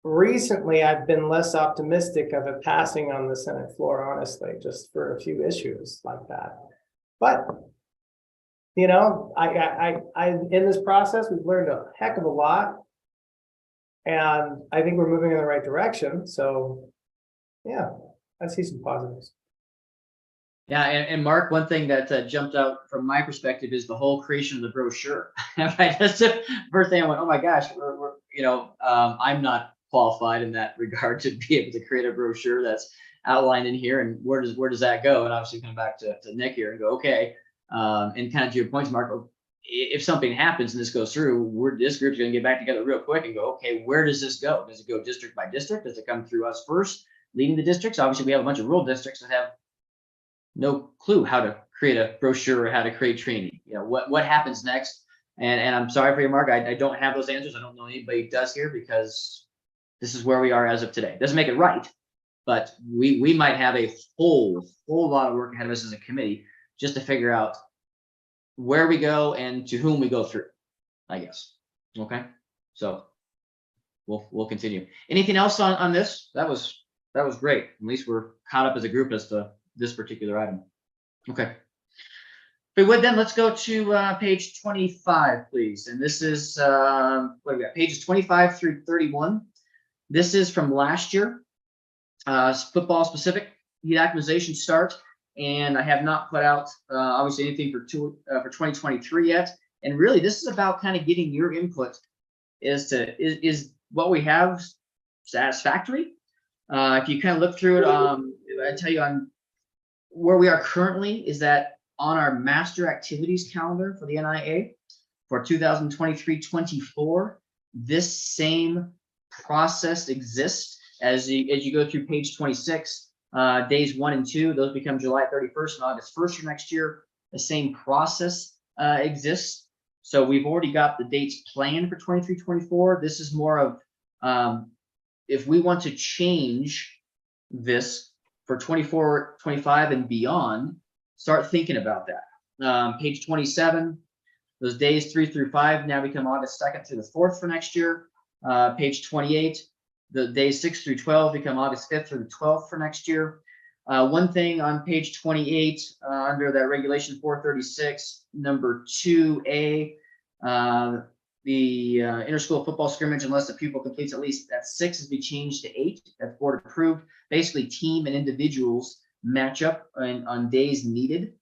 recently I've been less optimistic of it passing on the Senate floor, honestly, just for a few issues like that. But, you know, I in this process, we've learned a heck of a lot. And I think we're moving in the right direction. So yeah, I see some positives. Yeah, and Mark, one thing that jumped out from my perspective is the whole creation of the brochure. Right? That's the first thing I went, oh my gosh, I'm not qualified in that regard to be able to create a brochure that's outlined in here. And where does that go? And obviously come back to Nick here and go, okay, and kind of to your points, Mark, if something happens and this goes through, this group's going to get back together real quick and go, okay, where does this go? Does it go district by district? Does it come through us first, leading the districts? Obviously, we have a bunch of rural districts that have no clue how to create a brochure or how to create training. You know, what happens next? And I'm sorry for you, Mark. I don't have those answers. I don't know anybody does here, because this is where we are as of today. Doesn't make it right, but we might have a whole lot of work ahead of us as a committee just to figure out where we go and to whom we go through, I guess. Okay, so we'll continue. Anything else on this? That was great. At least we're caught up as a group as to this particular item. Okay. If we would, then let's go to page 25, please. And this is what do we got? Pages 25 through 31. This is from last year. Football specific heat acclimatization start. And I have not put out obviously anything for 2023 yet. And really, this is about kind of getting your input is what we have satisfactory? If you kind of look through it, I tell you on where we are currently is that on our master activities calendar for the NIAA for 2023-24, this same process exists as you go through page 26. Days 1 and 2, those become July 31st and August 1st for next year. The same process exists. So we've already got the dates planned for 23-24. This is more of if we want to change this for 24-25 and beyond, start thinking about that. Page 27, those days 3 through 5 now become August 2nd through the 4th for next year. Page 28, the days 6 through 12 become August 5th through the 12th for next year. One thing on page 28, under that regulation 436, number 2A, the inter-school football scrimmage, unless the pupil completes at least that 6, is be changed to 8. That's board approved. Basically, team and individuals match up on days needed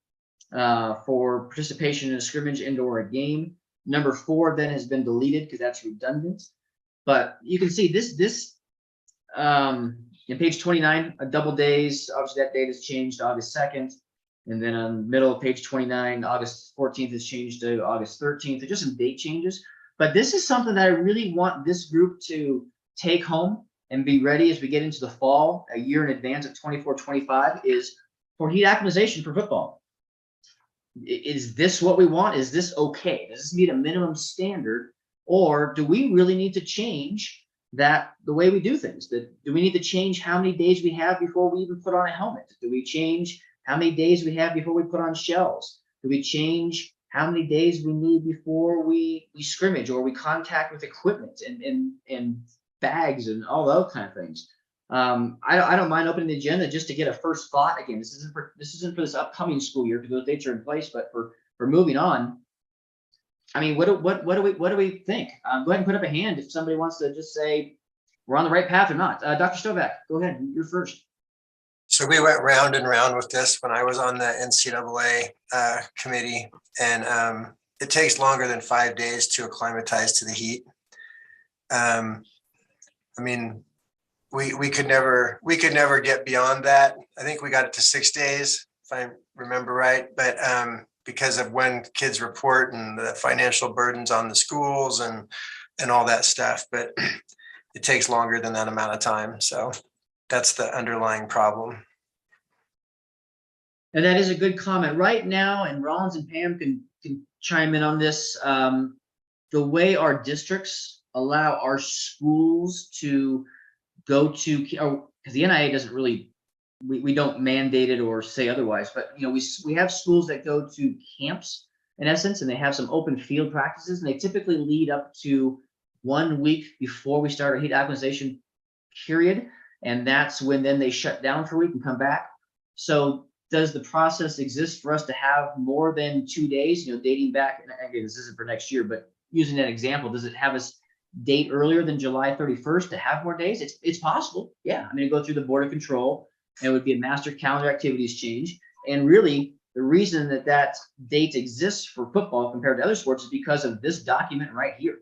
for participation in a scrimmage and/or a game. Number 4 then has been deleted because that's redundant. But you can see this in page 29, double days. Obviously, that date has changed to August 2nd. And then on middle of page 29, August 14th is changed to August 13th. There's just some date changes. But this is something that I really want this group to take home and be ready as we get into the fall, a year in advance of 24-25, is for heat acclimatization for football. Is this what we want? Is this okay? Does this meet a minimum standard? Or do we really need to change that the way we do things? Do we need to change how many days we have before we even put on a helmet? Do we change how many days we have before we put on shells? Do we change how many days we need before we scrimmage or we contact with equipment and bags and all those kind of things? I don't mind opening the agenda just to get a first thought. Again, this isn't for this upcoming school year because those dates are in place, but for moving on. I mean, what do we think? Go ahead and put up a hand if somebody wants to just say we're on the right path or not. Dr. Stovak, go ahead. You're first. So we went round and round with this when I was on the NCAA committee, and it takes longer than 5 days to acclimatize to the heat. I mean, we could never get beyond that. I think we got it to 6 days, if I remember right. But because of when kids report and the financial burdens on the schools and all that stuff, but it takes longer than that amount of time. So that's the underlying problem. And that is a good comment. Right now, and Rollins and Pam can chime in on this, the way our districts allow our schools to go to, because the NIAA doesn't really, we don't mandate it or say otherwise, but we have schools that go to camps in essence, and they have some open field practices, and they typically lead up to 1 week before we start our heat acclimatization period. And that's when then they shut down for a week and come back. So does the process exist for us to have more than 2 days, dating back, and again, this isn't for next year, but using that example, does it have us date earlier than July 31st to have more days? It's possible. Yeah. I mean, go through the board of control, and it would be a master calendar activities change. And really the reason that date exists for football compared to other sports is because of this document right here.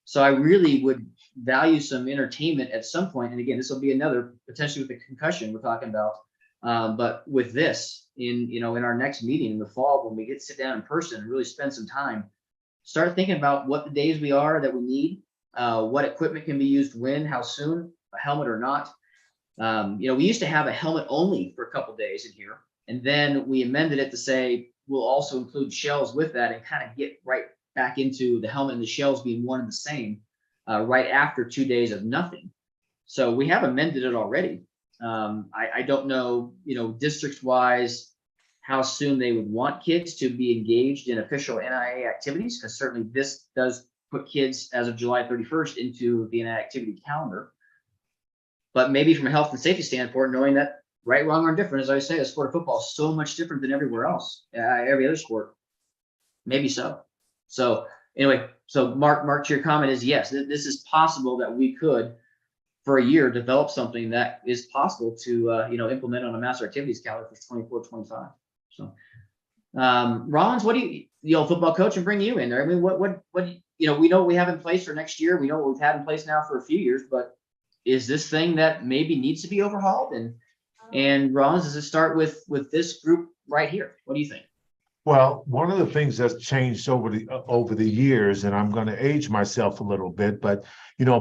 So I really would value some entertainment at some point. And again, this will be another potentially with the concussion we're talking about. But with this in our next meeting in the fall, when we get to sit down in person and really spend some time, start thinking about what the days we are that we need, what equipment can be used when, how soon, a helmet or not. We used to have a helmet only for a couple days in here, and then we amended it to say we'll also include shells with that and kind of get right back into the helmet and the shells being one and the same right after 2 days of nothing. So we have amended it already. I don't know, district wise, how soon they would want kids to be engaged in official NIAA activities, because certainly this does put kids as of July 31st into the NIAA activity calendar. But maybe from a health and safety standpoint, knowing that right, wrong, or indifferent, as I say, the sport of football is so much different than everywhere else, every other sport. Maybe so. So anyway, so Mark, to your comment is yes, this is possible that we could, for a year, develop something that is possible to implement on a master activities calendar for 24-25. So Rollins, what do you old football coach, and bring you in there? I mean, what we know what we have in place for next year. We know what we've had in place now for a few years, but is this thing that maybe needs to be overhauled? And Rollins, does it start with this group right here? What do you think? Well, one of the things that's changed over the years, and I'm going to age myself a little bit, but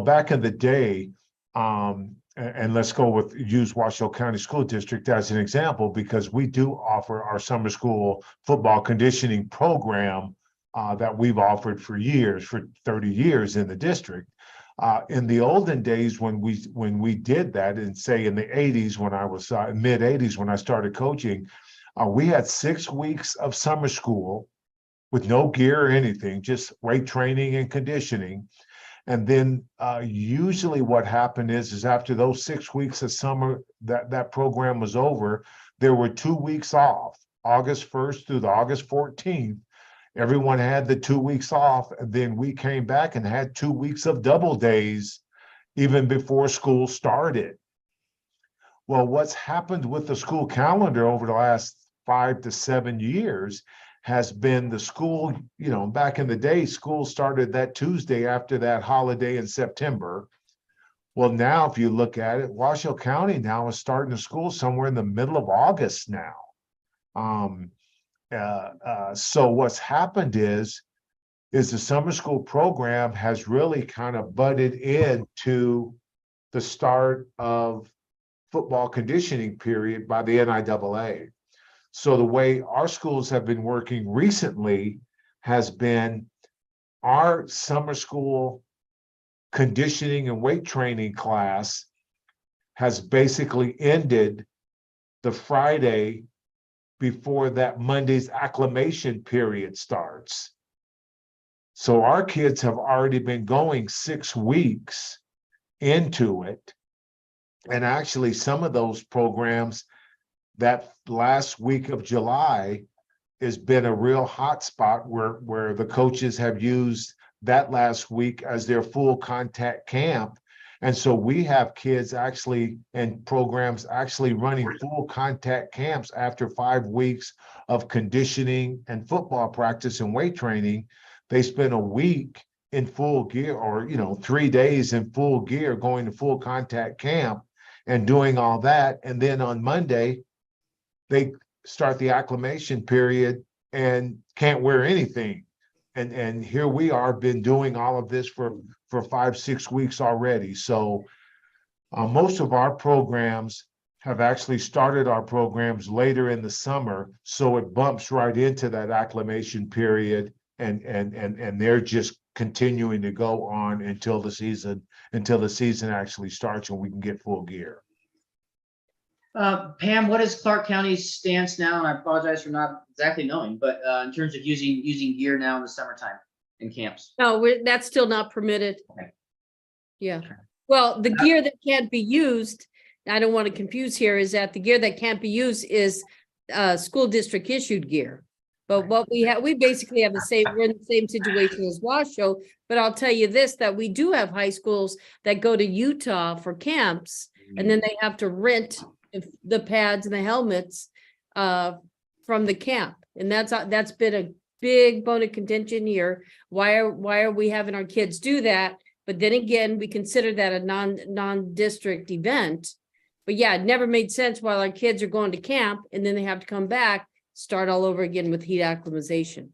back in the day, and let's use Washoe County School District as an example, because we do offer our summer school football conditioning program that we've offered for 30 years in the district. In the olden days, when we did that, and say in the 80s, when I was mid 80s, when I started coaching, we had 6 weeks of summer school with no gear or anything, just weight training and conditioning. And then usually what happened is after those 6 weeks of summer, that program was over, there were 2 weeks off, August 1st through the August 14th. Everyone had the 2 weeks off, and then we came back and had 2 weeks of double days even before school started. Well, what's happened with the school calendar over the last 5 to 7 years has been the school, back in the day, school started that Tuesday after that holiday in September. Well, now if you look at it, Washoe County now is starting the school somewhere in the middle of August now. So what's happened is the summer school program has really kind of butted into the start of football conditioning period by the NIAA. So the way our schools have been working recently has been our summer school conditioning and weight training class has basically ended the Friday before that Monday's acclimation period starts. So our kids have already been going 6 weeks into it. And actually some of those programs, that last week of July has been a real hot spot where the coaches have used that last week as their full contact camp. And so we have kids actually and programs actually running full contact camps after 5 weeks of conditioning and football practice and weight training. They spend a week in full gear, or 3 days in full gear, going to full contact camp and doing all that. And then on Monday, they start the acclimation period and can't wear anything. And here we are, been doing all of this for 5-6 weeks already. So most of our programs have actually started our programs later in the summer, so it bumps right into that acclimation period, and they're just continuing to go on until the season actually starts and we can get full gear. Pam, what is Clark County's stance now? And I apologize for not exactly knowing, but in terms of using gear now in the summertime in camps. No, that's still not permitted. Okay. Yeah. Okay. Well, the gear that can't be used, I don't want to confuse here, is that the gear that can't be used is school district issued gear. But what we basically have we're in the same situation as Washoe. But I'll tell you this, that we do have high schools that go to Utah for camps, and then they have to rent the pads and the helmets from the camp. And that's been a big bone of contention here. Why are we having our kids do that? But then again, we consider that a non-district event. But yeah, it never made sense while our kids are going to camp and then they have to come back, start all over again with heat acclimatization.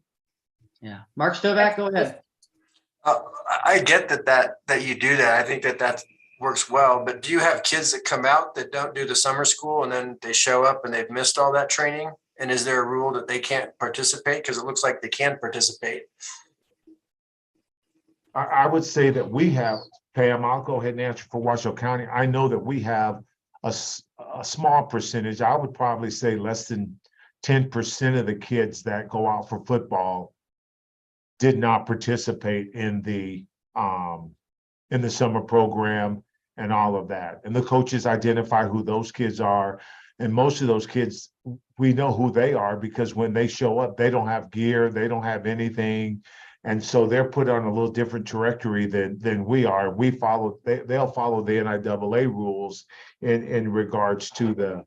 Yeah. Mark Stovak, go ahead. I get that you do that. I think that works well, but do you have kids that come out that don't do the summer school and then they show up and they've missed all that training? And is there a rule that they can't participate? Because it looks like they can participate. I would say that we have, Pam, I'll go ahead and answer for Washoe County. I know that we have a small percentage. I would probably say less than 10% of the kids that go out for football did not participate in the summer program and all of that. And the coaches identify who those kids are. And most of those kids, we know who they are because when they show up, they don't have gear, they don't have anything. And so they're put on a little different trajectory than we are. They'll follow the NIAA rules in regards to the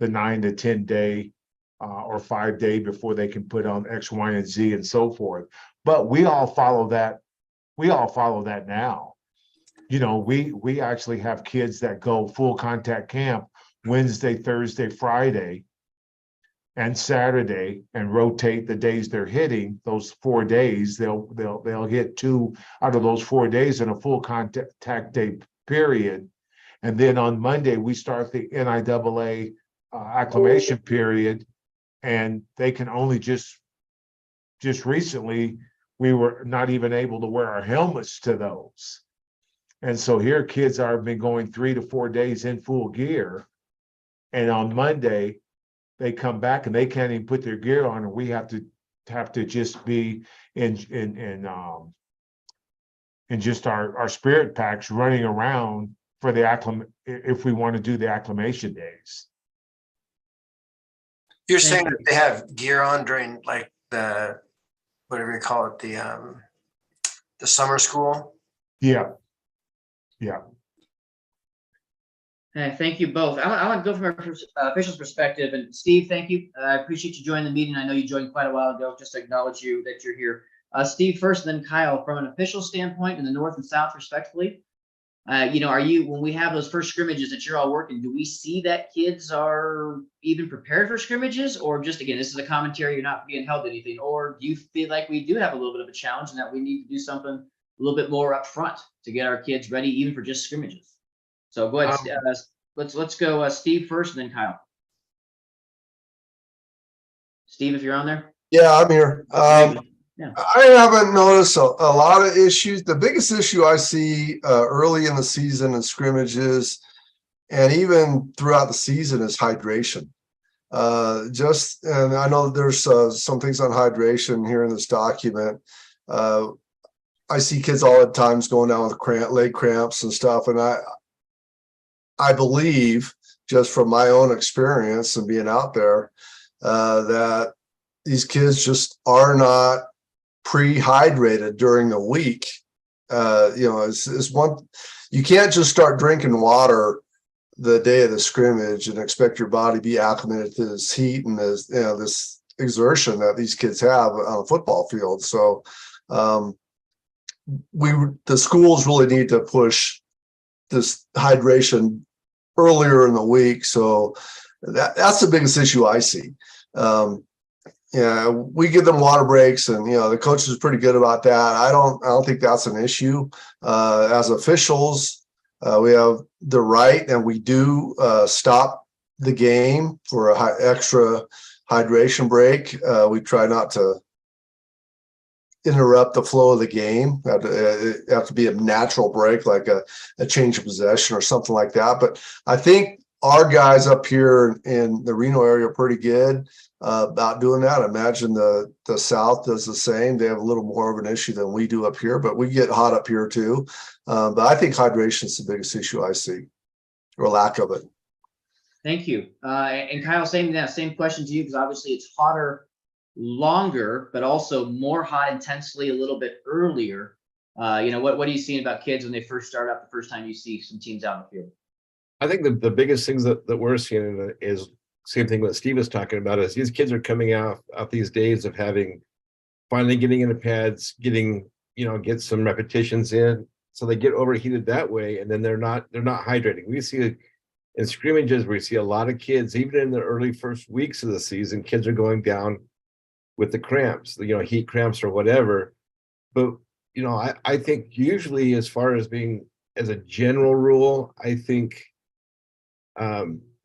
9 to 10 day or 5 day before they can put on X, Y, and Z and so forth. But we all follow that we all follow that now. You know, we actually have kids that go full contact camp Wednesday, Thursday, Friday, and Saturday, and rotate the days they're hitting. Those 4 days, they'll hit 2 out of those 4 days in a full contact day period. And then on Monday, we start the NIAA acclimation period, and they can only just recently, we were not even able to wear our helmets to those. And so here kids are been going 3 to 4 days in full gear. And on Monday, they come back and they can't even put their gear on, and we have to just be in just our spirit packs running around for the if we want to do the acclimation days. You're saying that they have gear on during like the, whatever you call it, the summer school? Yeah. Yeah. Thank you both. I want to go from our official's perspective. And Steve, thank you. I appreciate you joining the meeting. I know you joined quite a while ago. Just to acknowledge you that you're here. Steve first, then Kyle. From an official standpoint in the North and South, respectively, you know, when we have those first scrimmages that you're all working, do we see that kids are even prepared for scrimmages, or just, again, this is a commentary, you're not being held to anything, or do you feel like we do have a little bit of a challenge and that we need to do something a little bit more up front to get our kids ready, even for just scrimmages? So go ahead. Let's go Steve first, and then Kyle. Steve, if you're on there. Yeah, I'm here. Yeah. I haven't noticed a lot of issues. The biggest issue I see early in the season in scrimmages and even throughout the season is hydration. And I know there's some things on hydration here in this document. I see kids all the times going down with leg cramps and stuff, and I believe, just from my own experience and being out there, that these kids just are not pre-hydrated during the week. You know, it's one, you can't just start drinking water the day of the scrimmage and expect your body to be acclimated to this heat and this, you know, this exertion that these kids have on a football field. So the schools really need to push this hydration earlier in the week. So that's the biggest issue I see. Yeah, we give them water breaks, and you know the coach is pretty good about that. I don't think that's an issue. As officials, we have the right, and we do stop the game for a extra hydration break. We try not to interrupt the flow of the game. It have to be a natural break, like a change of possession or something like that. But I think our guys up here in the Reno area are pretty good about doing that. I imagine the South does the same. They have a little more of an issue than we do up here, but we get hot up here too. But I think hydration is the biggest issue I see, or lack of it. Thank you. And Kyle, same question to you, because obviously it's hotter longer, but also more hot intensely a little bit earlier. You know, what are you seeing about kids when they first start up, the first time you see some teams out in the field? I think the biggest things that we're seeing is same thing what Steve was talking about, is these kids are coming out these days of finally getting into pads, get some repetitions in, so they get overheated that way, and then they're not hydrating. We see in scrimmages, we see a lot of kids, even in the early first weeks of the season, kids are going down with the cramps, heat cramps or whatever. But I think usually, as far as as a general rule, I think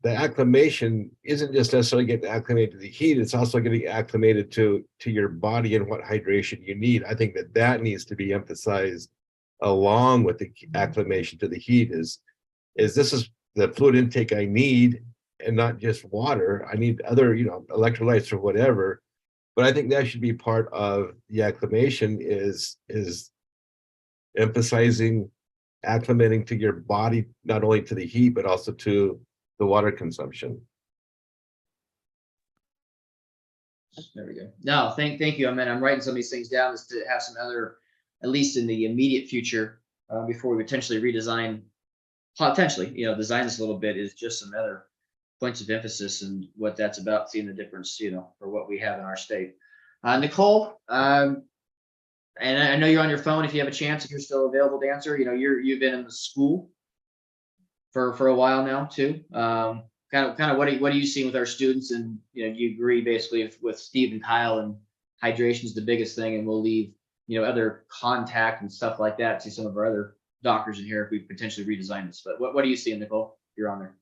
the acclimation isn't just necessarily getting acclimated to the heat, it's also getting acclimated to your body and what hydration you need. I think that needs to be emphasized along with the acclimation to the heat, is this is the fluid intake I need, and not just water. I need other, electrolytes or whatever. But I think that should be part of the acclimation, is emphasizing acclimating to your body, not only to the heat, but also to the water consumption. There we go. No, thank you. I mean, I'm writing some of these things down is to have some other, at least in the immediate future, before we potentially design this a little bit, is just some other points of emphasis and what that's about, seeing the difference, for what we have in our state. Nicole, and I know you're on your phone. If you have a chance, if you're still available to answer, you've been in the school for a while now too. Kind of what are you seeing with our students? And do you agree basically with Steve and Kyle, and hydration is the biggest thing, and we'll leave other contact and stuff like that to some of our other doctors in here if we potentially redesign this. But what do you see, Nicole? You're on there.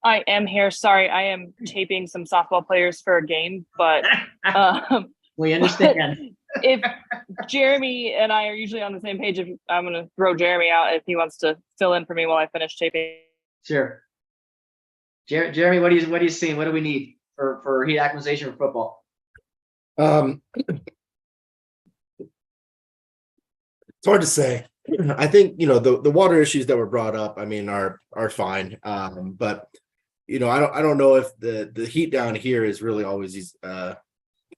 I am here. Sorry, I am taping some softball players for a game, but We understand. if Jeremy and I are usually on the same page, if I'm going to throw Jeremy out if he wants to fill in for me while I finish taping. Sure. Jeremy, what are you seeing? What do we need for heat acquisition for football? It's hard to say. I think the water issues that were brought up, I mean, are fine. But I don't know if the heat down here is really always a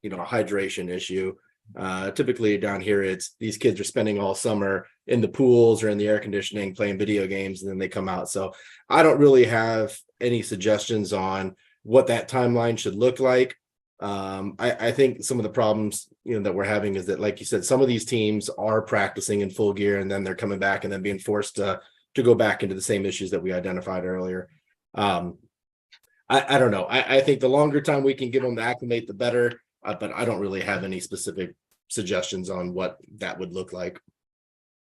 hydration issue. Typically down here, it's these kids are spending all summer in the pools or in the air conditioning playing video games, and then they come out. So I don't really have any suggestions on what that timeline should look like. I think some of the problems that we're having is that, like you said, some of these teams are practicing in full gear, and then they're coming back and then being forced to go back into the same issues that we identified earlier. I don't know. I think the longer time we can give them to acclimate, the better. But I don't really have any specific suggestions on what that would look like.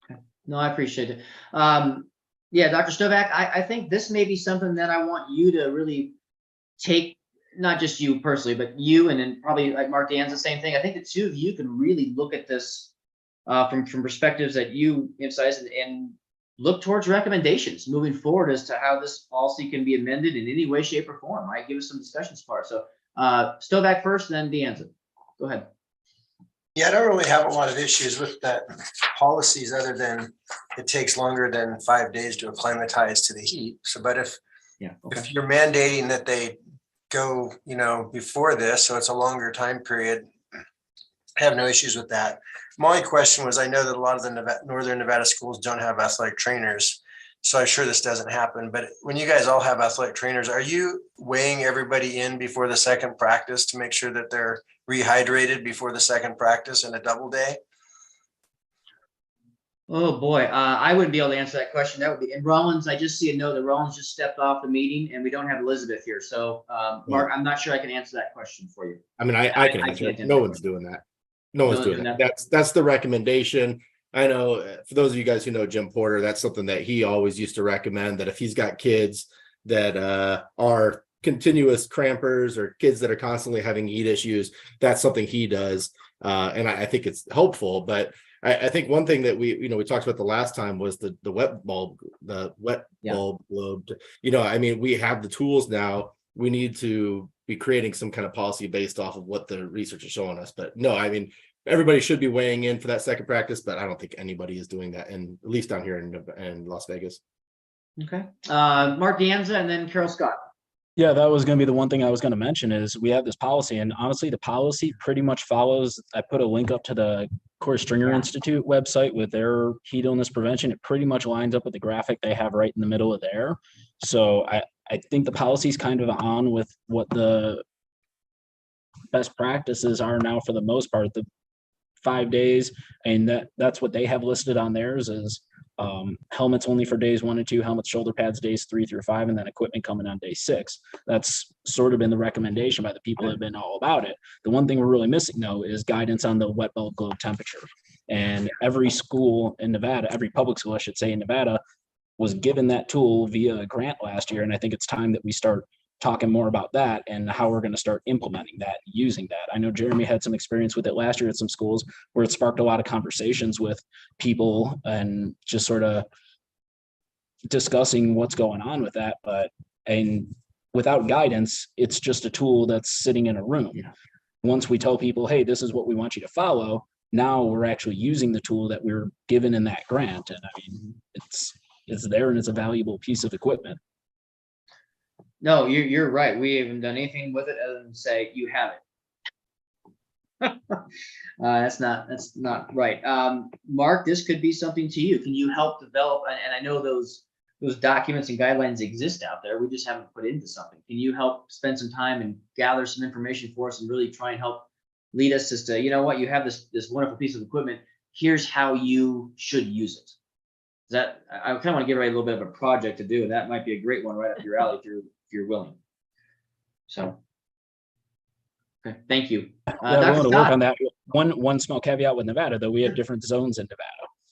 Okay. No, I appreciate it. Yeah, Dr. Stovak, I think this may be something that I want you to really take, not just you personally, but you, and then probably like Mark Dan's the same thing. I think the two of you can really look at this from perspectives that you emphasize, and look towards recommendations moving forward as to how this policy can be amended in any way, shape, or form. Right? Give us some discussions for it. So Stovak first, and then Deanza. Go ahead. Yeah, I don't really have a lot of issues with that policies, other than it takes longer than 5 days to acclimatize to the heat. So, but if you're mandating that they go, before this, so it's a longer time period, I have no issues with that. My only question was, I know that a lot of the Northern Nevada schools don't have athletic trainers, so I'm sure this doesn't happen. But when you guys all have athletic trainers, are you weighing everybody in before the second practice to make sure that they're rehydrated before the second practice in a double day? Oh boy, I wouldn't be able to answer that question. That would be, and Rollins, I just see a note that Rollins just stepped off the meeting, and we don't have Elizabeth here. So Mark, I'm not sure I can answer that question for you. I mean, I can answer it. No one's doing that. No one's doing that. That's the recommendation. I know for those of you guys who know Jim Porter, that's something that he always used to recommend, that if he's got kids that are continuous crampers or kids that are constantly having heat issues, that's something he does. And I think it's helpful. But I think one thing that we talked about the last time was the wet bulb globe. I mean, we have the tools now. We need to be creating some kind of policy based off of what the research is showing us. But no, I mean, everybody should be weighing in for that second practice, but I don't think anybody is doing that, and at least down here in Las Vegas. Okay. Mark Danza and then Carol Scott. Yeah, that was going to be the one thing I was going to mention is we have this policy, and honestly, the policy pretty much follows. I put a link up to the Corey Stringer Institute website with their heat illness prevention. It pretty much lines up with the graphic they have right in the middle of there. So I think the policy is kind of on with what the best practices are now for the most part. The 5 days, and that's what they have listed on theirs is helmets only for days 1 and 2, helmets, shoulder pads days 3 through 5, and then equipment coming on day 6. That's sort of been the recommendation by the people that have been all about it. The one thing we're really missing though is guidance on the wet bulb globe temperature. And every school in Nevada, every public school I should say in Nevada, was given that tool via a grant last year. And I think it's time that we start talking more about that and how we're going to start implementing that, using that. I know Jeremy had some experience with it last year at some schools where it sparked a lot of conversations with people and just sort of discussing what's going on with that. And without guidance, it's just a tool that's sitting in a room. Once we tell people, hey, this is what we want you to follow, now we're actually using the tool that we were given in that grant. And I mean, it's there and it's a valuable piece of equipment. No, you're right. We haven't done anything with it other than say you have it. That's not right. Mark, this could be something to you. Can you help develop? And I know those documents and guidelines exist out there. We just haven't put into something. Can you help spend some time and gather some information for us and really try and help lead us as to, you know what, you have this wonderful piece of equipment. Here's how you should use it. That I kind of want to give everybody a little bit of a project to do, and that might be a great one right up your alley if you're willing. So, okay, thank you. Yeah, Dr. willing to work Scott. on that. One small caveat with Nevada, though, we have different zones in Nevada.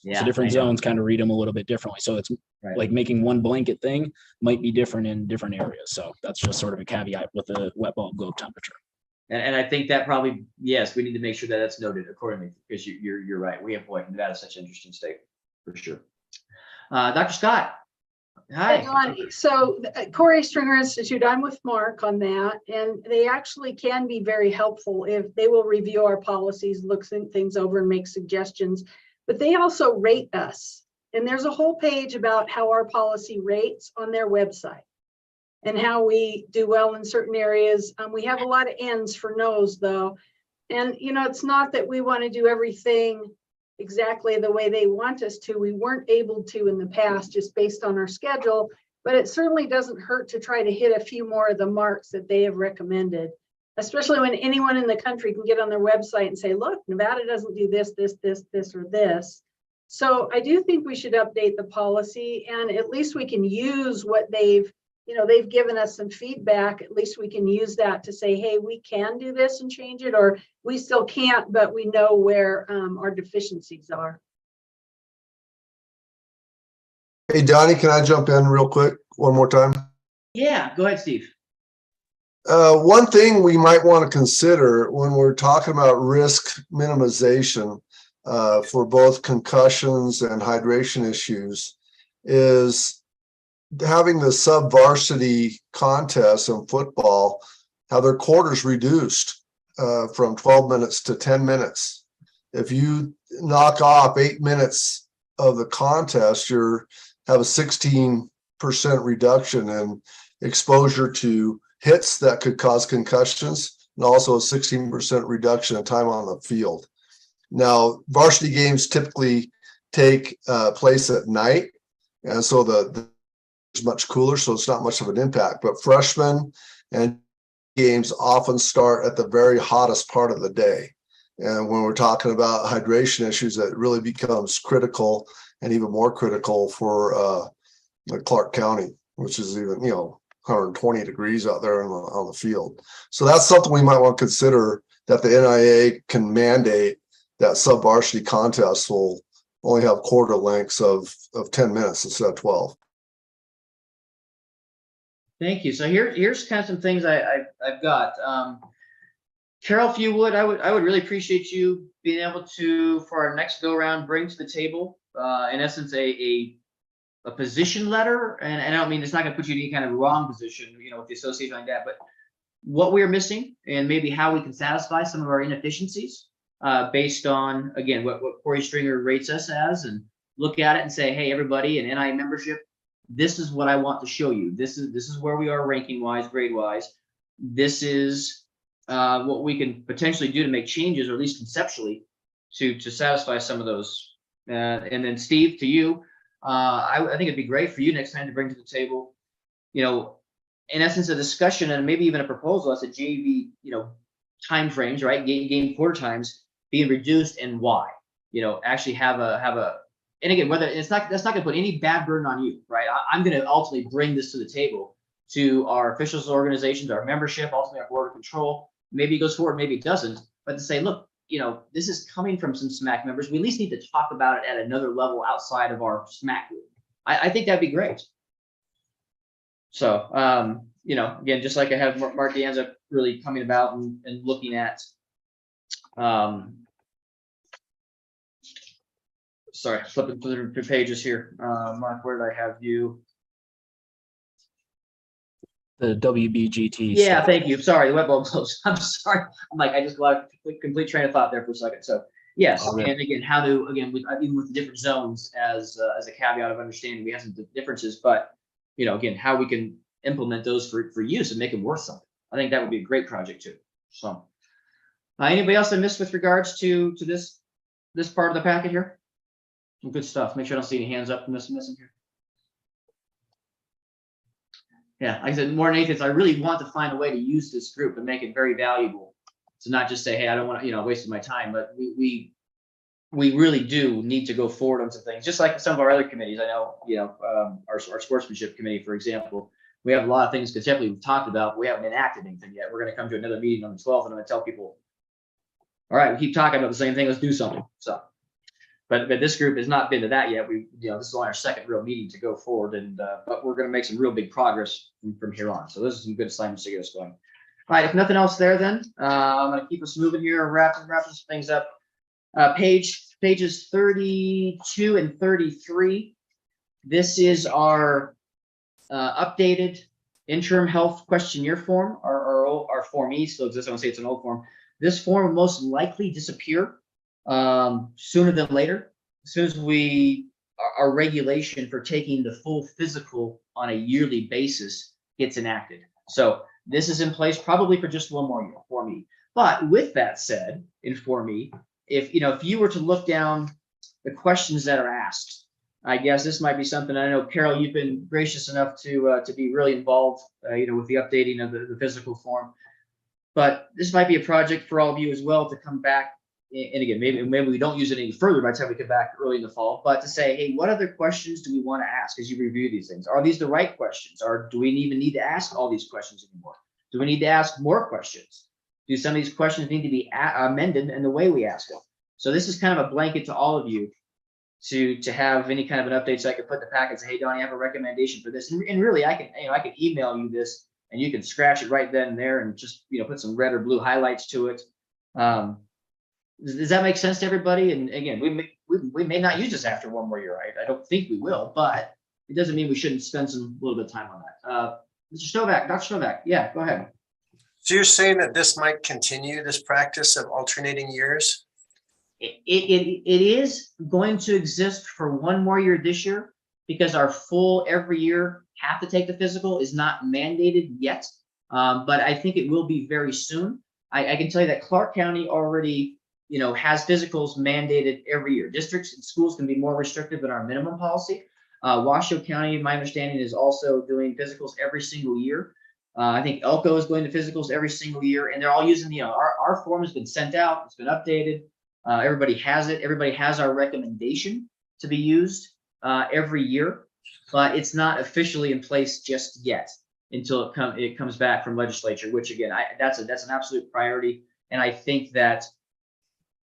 Yeah, So different I know. zones kind of read them a little bit differently. So it's Right. like making one blanket thing might be different in different areas. So that's just sort of a caveat with the wet bulb globe temperature. And I think that probably, yes, we need to make sure that that's noted accordingly, because you're right. We have, boy, Nevada is such an interesting state for sure. Dr. Scott. Hi. Donnie. So Corey Stringer Institute, I'm with Mark on that, and they actually can be very helpful if they will review our policies, look things over and make suggestions, but they also rate us. And there's a whole page about how our policy rates on their website and how we do well in certain areas. We have a lot of N's for no's though. And it's not that we want to do everything exactly the way they want us to. We weren't able to in the past just based on our schedule, but it certainly doesn't hurt to try to hit a few more of the marks that they have recommended, especially when anyone in the country can get on their website and say, look, Nevada doesn't do this, or this. So I do think we should update the policy, and at least we can use what they've given us some feedback. At least we can use that to say, hey, we can do this and change it, or we still can't, but we know where our deficiencies are. Hey, Donnie, can I jump in real quick one more time? Yeah, go ahead, Steve. One thing we might want to consider when we're talking about risk minimization for both concussions and hydration issues is having the sub-varsity contests in football, how their quarters reduced from 12 minutes to 10 minutes. If you knock off 8 minutes of the contest, you have a 16% reduction in exposure to hits that could cause concussions, and also a 16% reduction in time on the field. Now, varsity games typically take place at night, and so it's much cooler, so it's not much of an impact. But freshmen and games often start at the very hottest part of the day. And when we're talking about hydration issues, that really becomes critical, and even more critical for Clark County, which is even 120 degrees out there on the field. So that's something we might want to consider, that the NIAA can mandate that sub-varsity contests will only have quarter lengths of 10 minutes instead of 12. Thank you. So here's kind of some things I've got. Carol, if you would, I would really appreciate you being able to, for our next go around, bring to the table, in essence, a position letter. And I don't mean, it's not going to put you in any kind of wrong position, with the association like that, but what we're missing and maybe how we can satisfy some of our inefficiencies, based on, again, what Corey Stringer rates us as, and look at it and say, hey, everybody, in NIA membership, this is what I want to show you. This is where we are ranking wise, grade wise. This is what we can potentially do to make changes, or at least conceptually, to satisfy some of those. And then Steve, to you, I think it'd be great for you next time to bring to the table, in essence, a discussion and maybe even a proposal as a JV, time frames, right? Game quarter times being reduced, and why. Actually have a. And again, that's not going to put any bad burden on you, right? I'm going to ultimately bring this to the table to our officials, organizations, our membership, ultimately our board of control. Maybe it goes forward, maybe it doesn't. But to say, look, this is coming from some SMAC members. We at least need to talk about it at another level outside of our SMAC group. I think that'd be great. So, again, just like I have Mark Dianza really coming about and looking at, sorry, flipping through the pages here. Mark, where did I have you? The WBGT. Yeah, stuff. thank you. Sorry, the web bulb closed. I'm sorry. I'm like, I just lost complete train of thought there for a second. So yes, All right. and again, how to, again, even with the different zones as a caveat of understanding, we have some differences, but again, how we can implement those for use and make them worth something. I think that would be a great project too. So, anybody else I missed with regards to this part of the packet here? Some good stuff. Make sure I don't see any hands up from this missing here. Yeah, like I said, more than anything, I really want to find a way to use this group and make it very valuable to not just say, hey, I don't want to, wasting my time, but we really do need to go forward on some things, just like some of our other committees. I know, our sportsmanship committee, for example, we have a lot of things conceptually we've talked about, but we haven't enacted anything yet. We're going to come to another meeting on the 12th, and I'm going to tell people, all right, we keep talking about the same thing, let's do something. So, but this group has not been to that yet. This is only our second real meeting to go forward, and but we're going to make some real big progress from here on. So those are some good assignments to get us going. All right, if nothing else there, then I'm going to keep us moving here, wrapping some things up. Pages 32 and 33. This is our updated interim health questionnaire form. Our Form E still exists. I don't say it's an old form. This form will most likely disappear sooner than later, as soon as our regulation for taking the full physical on a yearly basis gets enacted. So this is in place probably for just one more year, Form E. But with that said, in Form E, if you were to look down the questions that are asked, I guess this might be something. I know, Carol, you've been gracious enough to be really involved, with the updating of the physical form. But this might be a project for all of you as well to come back. And again, maybe we don't use it any further by the time we get back early in the fall, but to say, hey, what other questions do we want to ask as you review these things? Are these the right questions? Or do we even need to ask all these questions anymore? Do we need to ask more questions? Do some of these questions need to be amended in the way we ask them? So this is kind of a blanket to all of you to have any kind of an update, so I could put the packet and say, hey, Donnie, I have a recommendation for this. And really, I can email you this, and you can scratch it right then and there, and just put some red or blue highlights to it. Does that make sense to everybody? And again, we may not use this after one more year. I don't think we will, but it doesn't mean we shouldn't spend a little bit of time on that. Mr. Stovak, Dr. Stovak, yeah, go ahead. So you're saying that this might continue, this practice of alternating years? It is going to exist for one more year this year, because our full every year have to take the physical is not mandated yet, but I think it will be very soon. I can tell you that Clark County already has physicals mandated every year. Districts and schools can be more restrictive than our minimum policy. Washoe County, my understanding, is also doing physicals every single year. I think Elko is going to physicals every single year, and they're all using our form has been sent out, it's been updated. Everybody has it. Everybody has our recommendation to be used every year, but it's not officially in place just yet until it comes back from legislature. Which again, that's an absolute priority, and I think that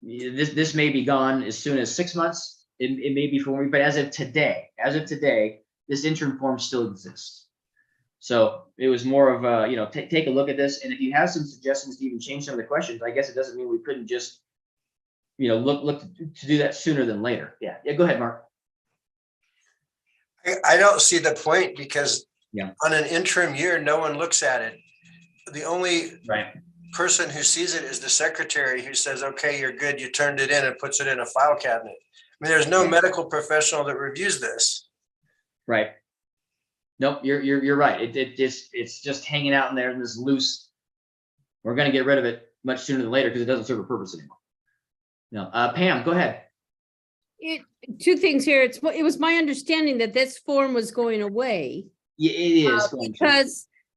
this may be gone as soon as 6 months. It may be for 1 week, but as of today, this interim form still exists. So it was more of a take a look at this, and if you have some suggestions to even change some of the questions, I guess it doesn't mean we couldn't just look to do that sooner than later. Yeah, go ahead, Mark. I don't see the point, because Yeah. on an interim year, no one looks at it. The only Right. person who sees it is the secretary, who says, okay, you're good, you turned it in, and puts it in a file cabinet. I mean, there's no medical professional that reviews this. Right. Nope, you're right. It's just hanging out in there in this loose. We're going to get rid of it much sooner than later because it doesn't serve a purpose anymore. No, Pam, go ahead. Two things here. It was my understanding that this form was going away. Yeah, it is going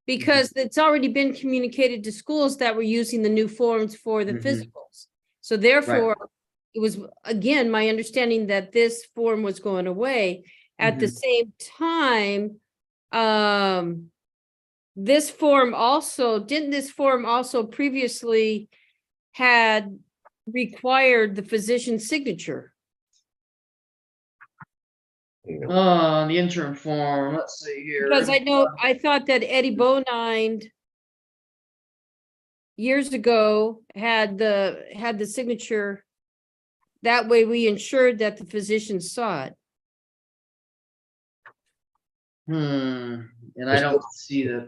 because it's already been communicated to schools that were using the new forms for the physicals. So therefore, it was again my understanding that this form was going away. At the same time, this form also previously had required the physician's signature? The interim form, let's see here. Because I thought that Eddie Bonine years ago had the signature. That way we ensured that the physician saw it. And I don't see the.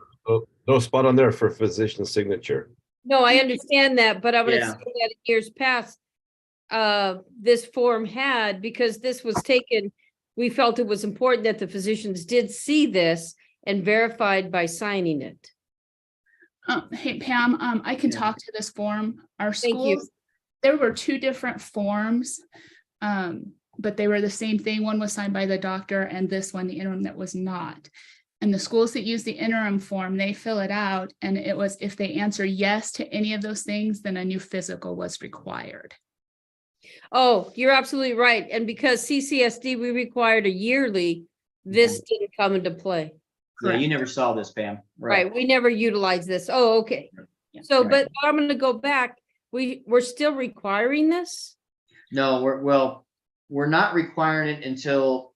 No spot on there for physician signature. No, I understand that, but I would Yeah. have seen that in years past, this form had, because this was taken, we felt it was important that the physicians did see this and verified by signing it. Hey, Pam, I can Yeah. talk to this form. Our Thank you. schools, there were two different forms, but they were the same thing. One was signed by the doctor and this one, the interim, that was not. And the schools that use the interim form, they fill it out. And it was, if they answer yes to any of those things, then a new physical was required. Oh, you're absolutely right. And because CCSD, we required a yearly, this didn't come into play. Yeah, you never saw this, Pam. Right, we never utilized this. Oh, okay. Yeah. So, Right. but I'm gonna go back. We're still requiring this? No, we're not requiring it until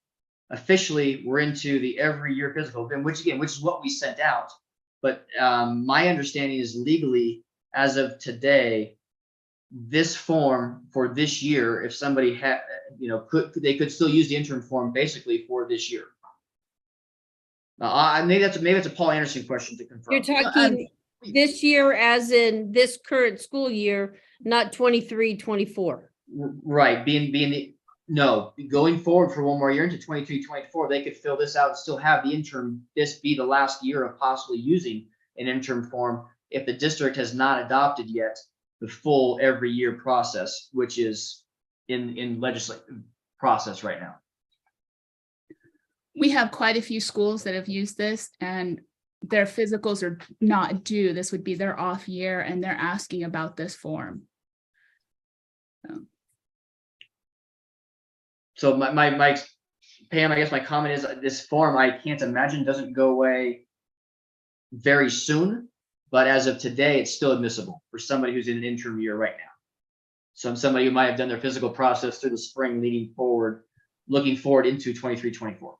officially we're into the every year physical, which is what we sent out. But my understanding is legally, as of today, this form for this year, if somebody had, they could still use the interim form basically for this year. Maybe that's a Paul Anderson question to confirm. You're talking this year as in this current school year, not 23-24. Right, going forward for one more year into 23-24, they could fill this out and still have the interim, this be the last year of possibly using an interim form if the district has not adopted yet the full every year process, which is in legislative process right now. We have quite a few schools that have used this and their physicals are not due. This would be their off year and they're asking about this form. So my Pam, I guess my comment is this form, I can't imagine doesn't go away very soon, but as of today, it's still admissible for somebody who's in an interim year right now. So somebody who might have done their physical process through the spring leading forward, looking forward into 23-24.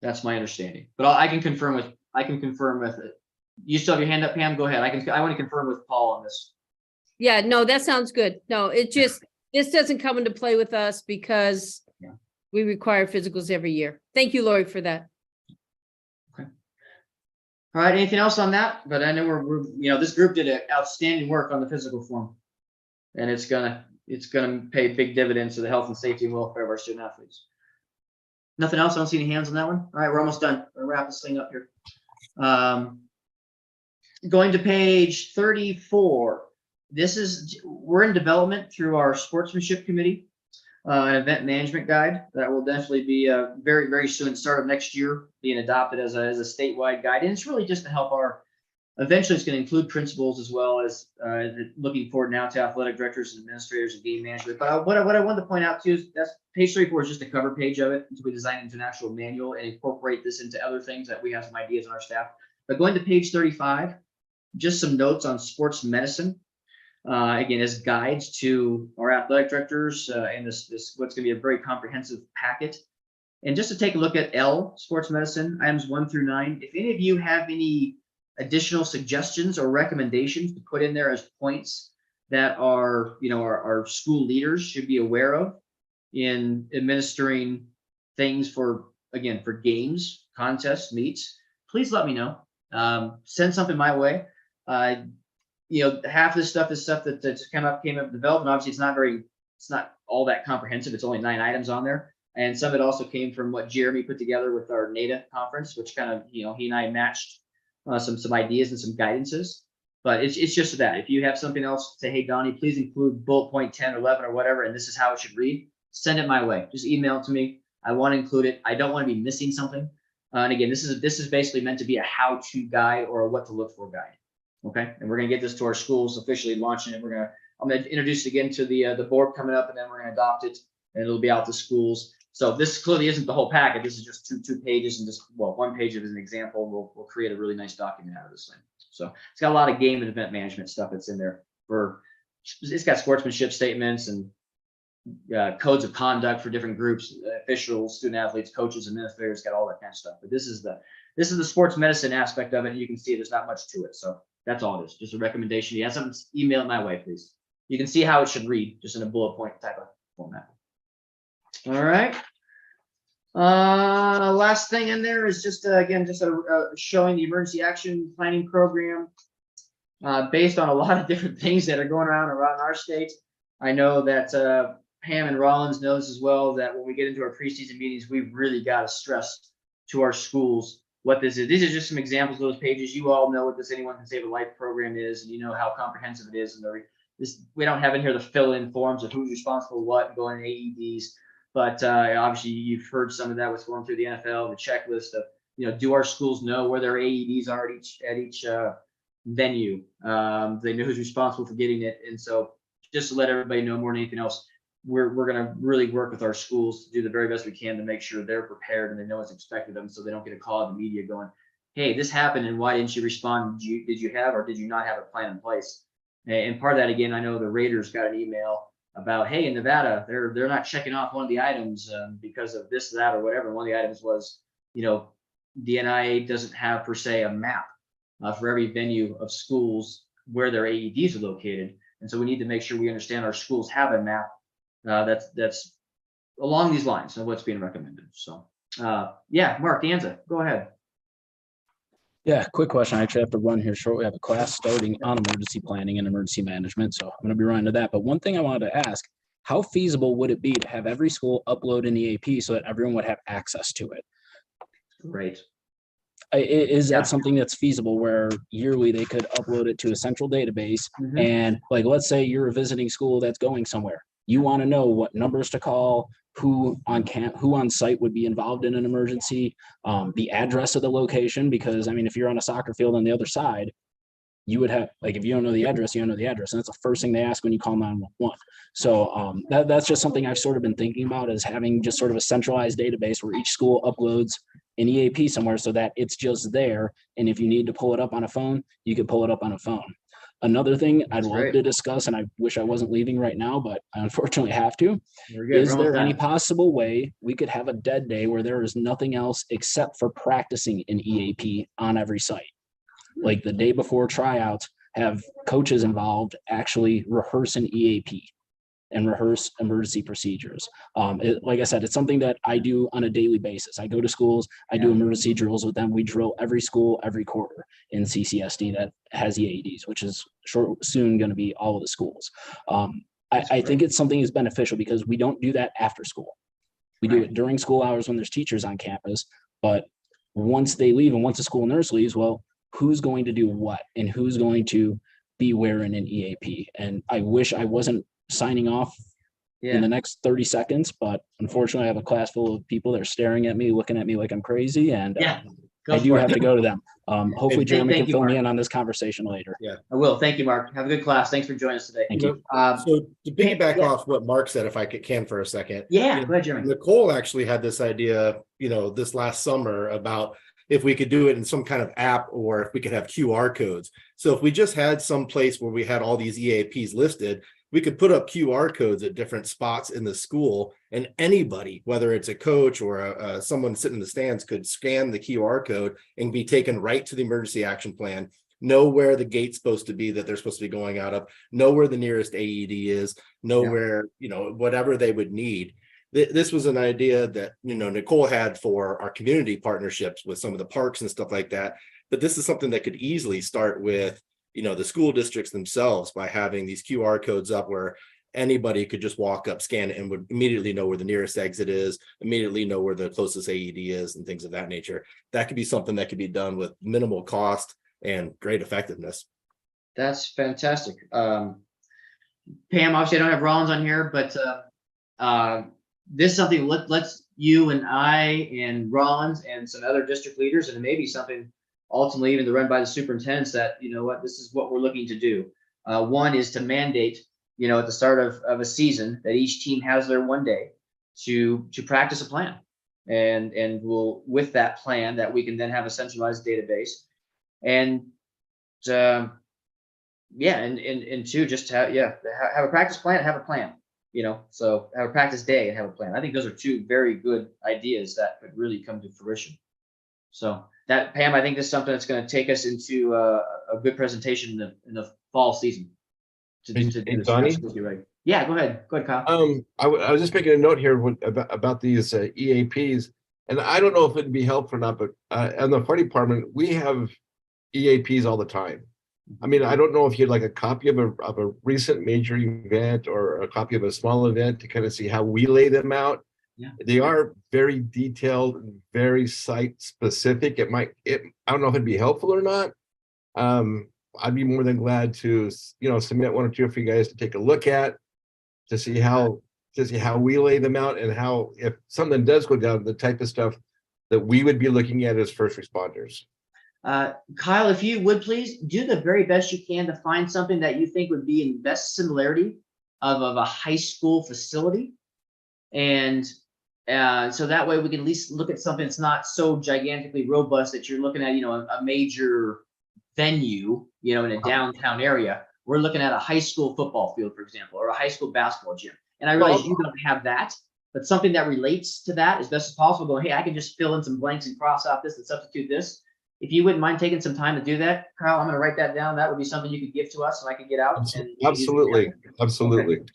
That's my understanding, but I can confirm with it. You still have your hand up, Pam? Go ahead. I want to confirm with Paul on this. Yeah, no, that sounds good. No, this doesn't come into play with us because we require physicals every year. Thank you, Lori, for that. Okay. All right. Anything else on that? But I know we're this group did outstanding work on the physical form, and it's gonna pay big dividends to the health and safety and welfare of our student athletes. Nothing else? I don't see any hands on that one. All right, we're almost done. We're wrap this thing up here. Going to page 34. We're in development through our sportsmanship committee, an event management guide that will definitely be very, very soon, start of next year, being adopted as a statewide guide. And it's really just to help eventually it's going to include principals as well as looking forward now to athletic directors and administrators and game management. But what I wanted to point out too is that's page 34 is just a cover page of it. We designed an international manual and incorporate this into other things that we have some ideas on our staff. But going to page 35, just some notes on sports medicine. Again, as guides to our athletic directors and this what's going to be a very comprehensive packet. And just to take a look at sports medicine, items 1 through 9. If any of you have any additional suggestions or recommendations to put in there as points that our school leaders should be aware of in administering things for games, contests, meets, please let me know. Send something my way. Half of this stuff is stuff that's came up development. Obviously, it's not all that comprehensive. It's only 9 items on there. And some of it also came from what Jeremy put together with our NIAA conference, which kind of, he and I matched some ideas and some guidances. But it's just that. If you have something else, say, hey, Donnie, please include bullet point 10 or 11 or whatever, and this is how it should read, send it my way. Just email it to me. I want to include it. I don't want to be missing something. And again, this is basically meant to be a how-to guide or a what to look for guide. Okay, and we're gonna get this to our schools, officially launching it. I'm gonna introduce it again to the board coming up, and then we're gonna adopt it, and it'll be out to schools. So this clearly isn't the whole packet. This is just two pages, and just one page of as an example. We'll create a really nice document out of this thing. So it's got a lot of game and event management stuff that's in there. It's got sportsmanship statements and codes of conduct for different groups, officials, student athletes, coaches, administrators. Got all that kind of stuff. But this is the sports medicine aspect of it, and you can see there's not much to it. So that's all it is. Just a recommendation. You have something, email it my way, please. You can see how it should read, just in a bullet point type of format. All right. Last thing in there is just showing the emergency action planning program based on a lot of different things that are going around our state. I know that Pam and Rollins knows as well that when we get into our preseason meetings, we've really got to stress to our schools what this is. These are just some examples of those pages. You all know what this Anyone Can Save a Life program is, and you know how comprehensive it is. And we don't have in here the fill-in forms of who's responsible for what, going to AEDs. But obviously, you've heard some of that was going through the NFL, the checklist of, do our schools know where their AEDs are at each venue? They know who's responsible for getting it. And so just to let everybody know more than anything else, we're going to really work with our schools to do the very best we can to make sure they're prepared and they know what's expected of them, so they don't get a call in the media going, hey, this happened and why didn't you respond? Did you have or did you not have a plan in place? And part of that, again, I know the Raiders got an email about, hey, in Nevada, they're not checking off one of the items because of this, that, or whatever. One of the items was, the NIAA doesn't have per se a map for every venue of schools where their AEDs are located. And so we need to make sure we understand our schools have a map that's along these lines of what's being recommended. So yeah, Mark Danza, go ahead. Yeah, quick question. I actually have to run here short. We have a class starting on emergency planning and emergency management, so I'm going to be running to that. But one thing I wanted to ask, how feasible would it be to have every school upload an EAP so that everyone would have access to it? Great. Is that something that's feasible where yearly they could upload it to a central database? Mhm. And like, let's say you're a visiting school that's going somewhere. You want to know what numbers to call, who on site would be involved in an emergency, the address of the location, because I mean, if you're on a soccer field on the other side, you would have, like, if you don't know the address, you don't know the address. And that's the first thing they ask when you call 911. So that's just something I've sort of been thinking about, is having just sort of a centralized database where each school uploads an EAP somewhere so that it's just there. And if you need to pull it up on a phone, you can pull it up on a phone. Another thing I'd love to discuss, and I wish I wasn't leaving right now, but I unfortunately have to, is there any possible way we could have a dead day where there is nothing else except for practicing an EAP on every site? Like the day before tryouts, have coaches involved actually rehearse an EAP and rehearse emergency procedures. Like I said, it's something that I do on a daily basis. I go to schools, I do emergency drills with them. We drill every school, every quarter in CCSD that has EADs, which is soon going to be all of the schools. I think it's something that's beneficial because we don't do that after school. We do it during school hours when there's teachers on campus, but once they leave and once the school nurse leaves, well, who's going to do what and who's going to be wearing an EAP? And I wish I wasn't signing off in the next 30 seconds, but unfortunately I have a class full of people that are staring at me, looking at me like I'm crazy, and I do have to go to them. Hopefully Jeremy can fill me in on this conversation later. Yeah, I will. Thank you, Mark. Have a good class. Thanks for joining us today. Thank you. So to piggyback off what Mark said, if I can for a second. Yeah, go ahead, Jeremy. Nicole actually had this idea, this last summer about if we could do it in some kind of app or if we could have QR codes. So if we just had some place where we had all these EAPs listed, we could put up QR codes at different spots in the school, and anybody, whether it's a coach or someone sitting in the stands, could scan the QR code and be taken right to the emergency action plan, know where the gate's supposed to be that they're supposed to be going out of, know where the nearest AED is, know where, whatever they would need. This was an idea that, Nicole had for our community partnerships with some of the parks and stuff like that. But this is something that could easily start with, the school districts themselves by having these QR codes up where anybody could just walk up, scan it, and would immediately know where the nearest exit is, immediately know where the closest AED is, and things of that nature. That could be something that could be done with minimal cost and great effectiveness. That's fantastic. Pam, obviously I don't have Rollins on here, but this is something let's you and I and Rollins and some other district leaders, and maybe something ultimately even to run by the superintendents that, this is what we're looking to do. One is to mandate, at the start of a season that each team has their one day to practice a plan. And we'll, with that plan, that we can then have a centralized database. And and two, just have a practice plan and have a plan. So have a practice day and have a plan. I think those are two very good ideas that could really come to fruition. So that, Pam, I think this is something that's going to take us into a good presentation in the fall season. To do this. Right. Yeah, go ahead. Go ahead, Kyle. I was just making a note here about these EAPs, and I don't know if it'd be helpful or not, but on the fire department, we have EAPs all the time. I mean, I don't know if you'd like a copy of a recent major event or a copy of a small event to kind of see how we lay them out. Yeah. They are very detailed and very site specific. I don't know if it'd be helpful or not. I'd be more than glad to, submit one or two for you guys to take a look at, to see how to see how we lay them out and how, if something does go down, the type of stuff that we would be looking at as first responders. Kyle, if you would please do the very best you can to find something that you think would be in best similarity of a high school facility. And so that way we can at least look at something that's not so gigantically robust that you're looking at, a major venue, in a downtown area. We're looking at a high school football field, for example, or a high school basketball gym. And I realize you don't have that, but something that relates to that as best as possible. Going, hey, I can just fill in some blanks and cross out this and substitute this. If you wouldn't mind taking some time to do that, Kyle, I'm going to write that down. That would be something you could give to us, and I could get out. And Absolutely, absolutely. Okay.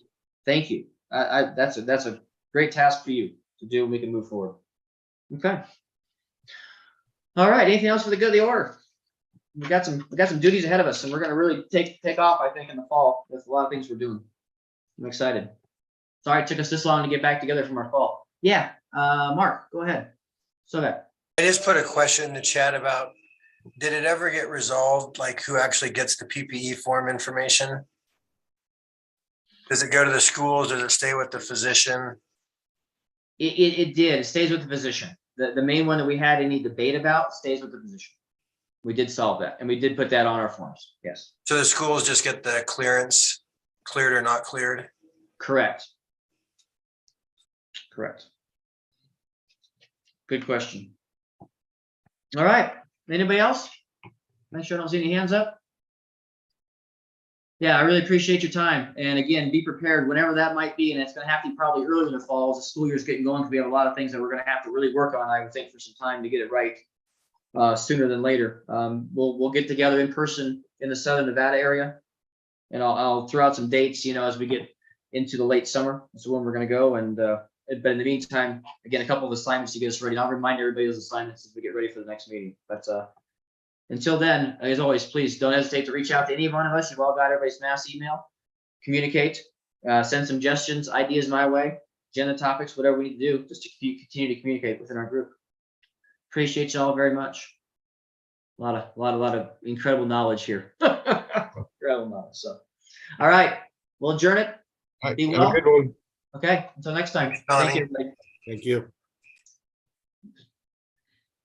Thank you. That's a great task for you to do, and we can move forward. Okay. All right. Anything else for the good of the order? We got some duties ahead of us, and we're going to really take off, I think, in the fall with a lot of things we're doing. I'm excited. Sorry it took us this long to get back together from our fall. Yeah, Mark, go ahead. So that. I just put a question in the chat about, did it ever get resolved, like who actually gets the PPE form information? Does it go to the schools? Does it stay with the physician? It did. It stays with the physician. The main one that we had any debate about stays with the physician. We did solve that, and we did put that on our forms. Yes. So the schools just get the clearance, cleared or not cleared? Correct. Correct. Good question. All right. Anybody else? Make sure I don't see any hands up. Yeah, I really appreciate your time. And again, be prepared whenever that might be. And it's going to have to be probably early in the fall as the school year's getting going, because we have a lot of things that we're going to have to really work on, I would think, for some time to get it right sooner than later. We'll get together in person in the Southern Nevada area, and I'll throw out some dates, as we get into the late summer. That's when we're going to go. And but in the meantime, again, a couple of assignments to get us ready. I'll remind everybody of those assignments as we get ready for the next meeting. But until then, as always, please don't hesitate to reach out to any one of us. You've all got everybody's mass email. Communicate, send suggestions, ideas my way, agenda topics, whatever we need to do, just to continue to communicate within our group. Appreciate you all very much. A lot of incredible knowledge here. Incredible knowledge. So, all right, we'll adjourn it. All right, Be have well. a good one. Okay, until next time. Thanks, Thank you, Donnie. everybody. Thank you.